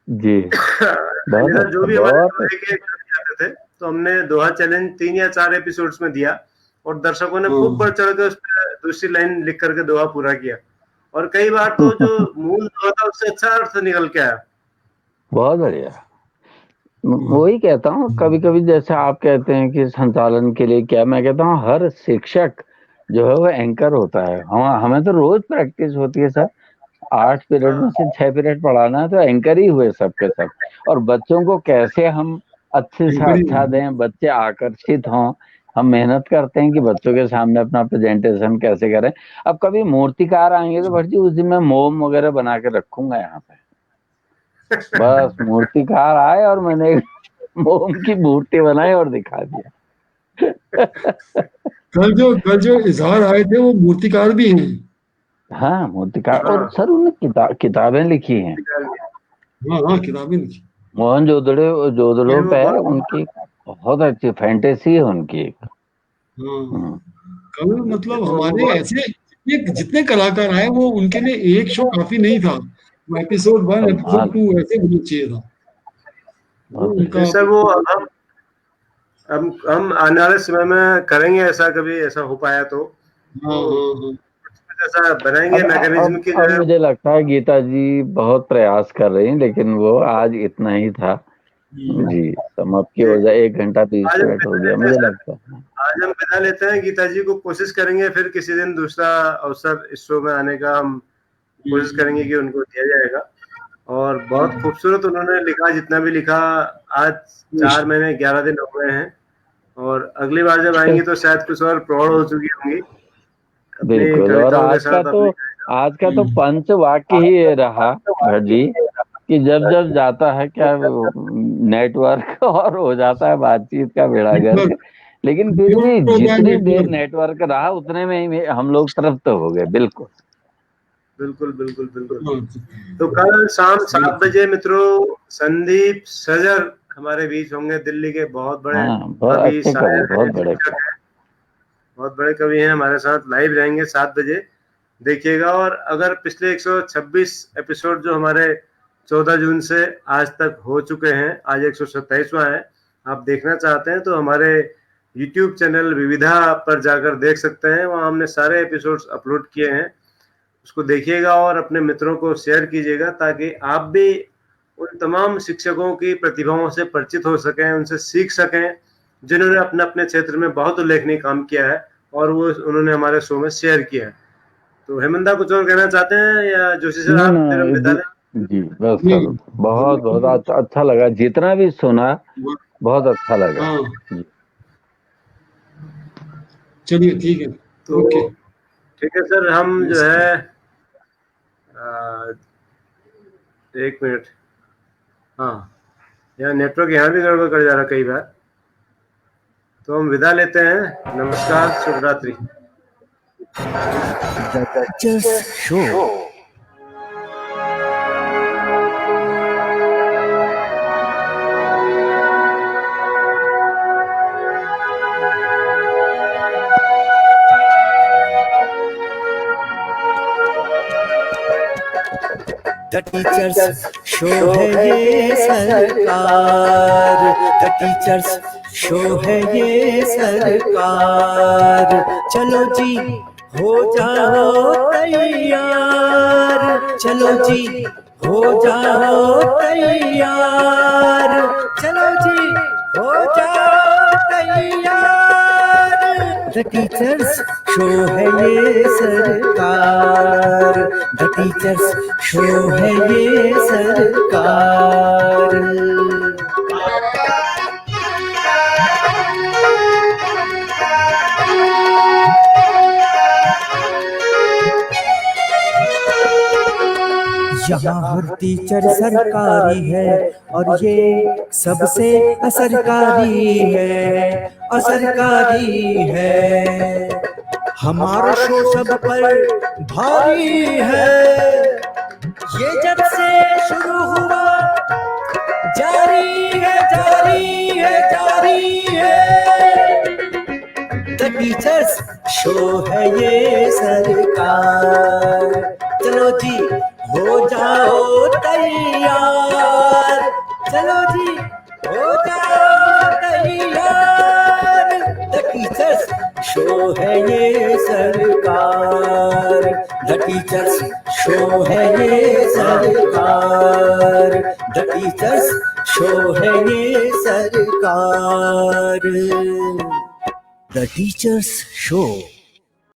जी। जो भी हमारे दोहे के आते थे तो हमने दोहा चैलेंज 3 या 4 एपिसोड्स में दिया और दर्शकों ने खूब बढ़ चढ़ के उस पर दूसरी लाइन लिख करके दोहा पूरा किया। और कई बार तो जो मूल दोहा था उससे अच्छा अर्थ निकल के आया। बहुत बढ़िया। वही कहता हूँ, कभी कभी जैसे आप कहते हैं कि संचालन के लिए क्या, मैं कहता हूँ हर शिक्षक जो है वो एंकर होता है। हमें तो रोज प्रैक्टिस होती है सर, 8 पीरियड में से 6 पीरियड पढ़ाना है, तो एंकर ही हुए सबके सब। और बच्चों को कैसे हम अच्छे से एंकर ही अच्छा हुए। दें, बच्चे आकर्षित हों, हम मेहनत करते हैं कि बच्चों के सामने अपना प्रेजेंटेशन कैसे करें। अब कभी मूर्तिकार आएंगे तो भट्ट जी उस दिन मैं मोम वगैरह बना के रखूंगा यहाँ पे। बस मूर्तिकार आए और मैंने एक मोम की मूर्ति बनाई और दिखा दिया। कल जो इजहार आए थे वो मूर्तिकार भी हैं। हाँ मूर्तिकार, और हाँ सर उन्होंने किताबें लिखी हैं। हाँ किताबें लिखी। मोहन फिर जोदड़ो वो पे बहुत उनकी बहुत अच्छी फैंटेसी है उनकी एक। हाँ कल मतलब तो वो हमारे बहुत ऐसे जितने कलाकार आए वो उनके लिए एक शो काफी नहीं था। वो एपिसोड 1 कमाल, एपिसोड 2 ऐसे होना चाहिए था। वो बहुत उनका नहीं सर, वो हम आने वाले समय में करेंगे ऐसा, कभी ऐसा हो पाया तो हाँ हाँ हाँ कुछ ऐसा बनाएंगे मैकेनिज्म की जो अब है। मुझे लगता है गीता जी बहुत प्रयास कर रही हैं, लेकिन वो आज इतना ही था जी। समाप्त की ये हो जाए, 1 घंटा 20 आज हम मिनट हो विदा गया लेते हैं मुझे सर, लगता है। आज हम विदा लेते हैं। गीता जी को कोशिश करेंगे फिर किसी दिन दूसरा अवसर इस शो में आने का हम कोशिश करेंगे कि उनको दिया जाएगा। और बहुत खूबसूरत उन्होंने लिखा, जितना भी लिखा। आज 4 महीने 11 दिन हो गए हैं, और अगली बार जब आएंगी तो शायद कुछ और प्रौढ़ हो चुकी होंगी अपनी बिल्कुल। और कविताओं के साथ अपनी। आज का तो पंच वाक्य ही ये रहा भट्ट जी कि जब जब जाता है क्या नेटवर्क और हो जाता है बातचीत का बेड़ा गर्क। लेकिन फिर भी जितनी देर नेटवर्क रहा उतने में ही हम लोग तृप्त हो गए। बिल्कुल बिल्कुल बिल्कुल बिल्कुल। तो कल शाम 7 बजे मित्रों संदीप सजर हमारे बीच होंगे, दिल्ली के बहुत बड़े हाँ, बहुत कवि, अच्छे कवि, शायर बहुत हैं, बड़े शिक्षक हैं, बहुत बड़े कवि हैं, हमारे साथ लाइव रहेंगे 7 बजे, देखिएगा। और अगर पिछले 126 एपिसोड जो हमारे 14 जून से आज तक हो चुके हैं, आज 127वां है, आप देखना चाहते हैं तो हमारे YouTube चैनल विविधा पर जाकर देख सकते हैं। वहाँ हमने सारे एपिसोड्स अपलोड किए हैं, उसको देखिएगा और अपने मित्रों को शेयर कीजिएगा, ताकि आप भी उन तमाम शिक्षकों की प्रतिभाओं से परिचित हो सकें, उनसे सीख सकें, जिन्होंने अपने अपने क्षेत्र में बहुत उल्लेखनीय काम किया है और वो उन्होंने हमारे शो में शेयर किया है। तो हेमंता कुछ और कहना चाहते हैं या जोशी सर ना आप, ना फिर हम विदा लें? जी बस सर, बहुत बहुत अच्छा लगा, जितना भी सुना बहुत अच्छा लगा जी। चलिए ठीक है। तो ओके ठीक है सर, हम जो है 1 मिनट, हाँ यहाँ नेटवर्क यहाँ भी गड़बड़ कर जा रहा कई बार, तो हम विदा लेते हैं। नमस्कार, शुभ रात्रि। The Teachers Show. The Teachers Show है ये सरकार, The Teachers Show है ये सरकार। चलो जी हो जाओ तैयार, चलो जी हो जाओ तैयार, चलो जी हो जाओ तैयार। The Teachers Show है ये सरकार, The Teachers Show है ये सरकार। यहाँ हर टीचर सरकारी है और ये सबसे असरकारी है, असरकारी है। हमारा शो सब पर भारी है, ये जब से शुरू हुआ जारी है, जारी है, जारी है। The Teachers Show है ये सरकार। चलो जी हो जाओ तैयार, चलो जी हो जाओ तैयार। The Teachers Show है ये सरकार, The Teachers Show है ये सरकार, The Teachers Show है ये सरकार। The Teachers Show।